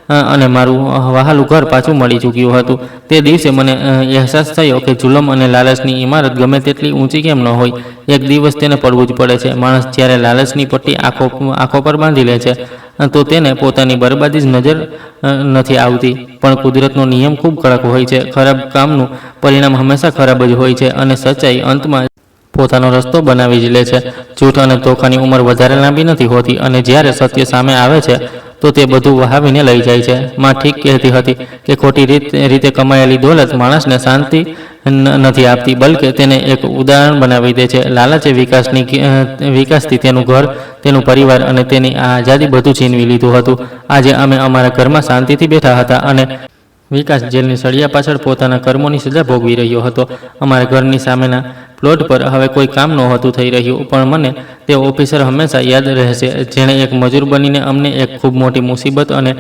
અને મારું વહાલું ઘર પાછું મળી ચૂક્યું હતું. તે દિવસે મને અહેસાસ થયો કે જુલમ અને લાલચની ઇમારત ગમે તેટલી ઊંચી કેમ ન હોય, એક દિવસ તેને પડવું જ પડે છે. માણસ જ્યારે લાલચની પટ્ટી આંખો પર બાંધી લે છે તો તેને પોતાની બરબાદી જ નજર નથી આવતી. પણ કુદરતનો નિયમ ખૂબ કડક હોય છે. ખરાબ કામનું પરિણામ હંમેશા ખરાબ જ હોય છે અને સચ્ચાઈ અંતમાં પોતાનો રસ્તો બનાવી જ લે છે. જૂઠ અને ધોખાની ઉંમર વધારે લાંબી નથી હોતી અને જ્યારે સત્ય સામે આવે છે તો તે બધું વહાવીને લઈ જાય છે. માં ઠીક કહેતી હતી કે ખોટી રીતે કમાયેલી દોલત માણસને શાંતિ નથી આપતી, બલકે તેને એક ઉદાહરણ બનાવી દે છે. લાલચે વિકાસથી તેનું ઘર, તેનું પરિવાર અને તેની આઝાદી બધું છીનવી લીધું હતું. આજે અમે અમારા ઘરમાં શાંતિથી બેઠા હતા અને વિકાસ જેલની સળિયા પાછળ પોતાના કર્મોની સજા ભોગવી રહ્યો હતો. અમારા ઘરની સામેના પ્લોટ પર હવે કોઈ કામ નહોતું થઈ રહ્યું, પણ મને તે ઓફિસર હંમેશા યાદ રહેશે જેણે એક મજૂર બનીને અમને એક ખૂબ મોટી મુસીબત અને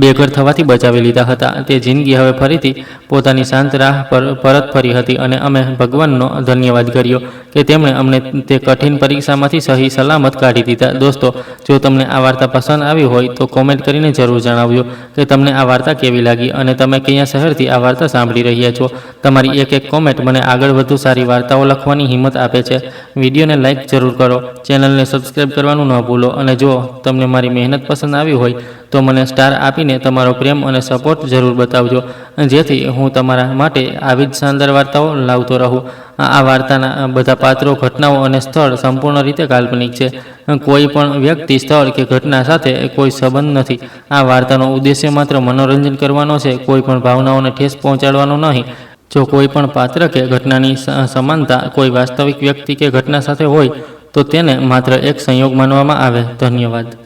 બેઘર થવાથી બચાવી લીધા હતા. તે જિંદગી હવે ફરીથી પોતાની શાંત રાહ પર પરત ફરી હતી અને અમે ભગવાનનો ધન્યવાદ કર્યો કે તેમણે અમને તે કઠિન પરીક્ષામાંથી સહી સલામત કાઢી દીધા. દોસ્તો, જો તમને આ વાર્તા પસંદ આવી હોય તો કોમેન્ટ કરીને જરૂર જણાવજો કે તમને આ વાર્તા કેવી લાગી અને તમે કયા શહેરથી આ વાર્તા સાંભળી રહ્યા છો. તમારી એક કોમેન્ટ મને આગળ વધુ સારી વાર્તાઓ લખવાની હિંમત આપે છે. વિડીયોને લાઇક જરૂર કરો, ચેનલને સબસ્ક્રાઈબ કરવાનું ન ભૂલો અને જો તમને મારી મહેનત પસંદ આવી હોય તો મને સ્ટાર આપીને તમારો પ્રેમ અને સપોર્ટ જરૂર બતાવજો, જેથી હું તમારા માટે આવી જ શાનદાર વાર્તાઓ લાવતો રહું. આ વાર્તાના બધા પાત્રો, ઘટનાઓ અને સ્થળ સંપૂર્ણ રીતે કાલ્પનિક છે. કોઈ પણ વ્યક્તિ, સ્થળ કે ઘટના સાથે કોઈ સંબંધ નથી. આ વાર્તાનો ઉદ્દેશ્ય માત્ર મનોરંજન કરવાનો છે, કોઈ પણ ભાવનાઓને ઠેસ પહોંચાડવાનો નહીં. જો કોઈ પણ પાત્ર કે ઘટનાની સમાનતા કોઈ વાસ્તવિક વ્યક્તિ કે ઘટના સાથે હોય તો તેને માત્ર એક સંયોગ માનવામાં આવે. ધન્યવાદ.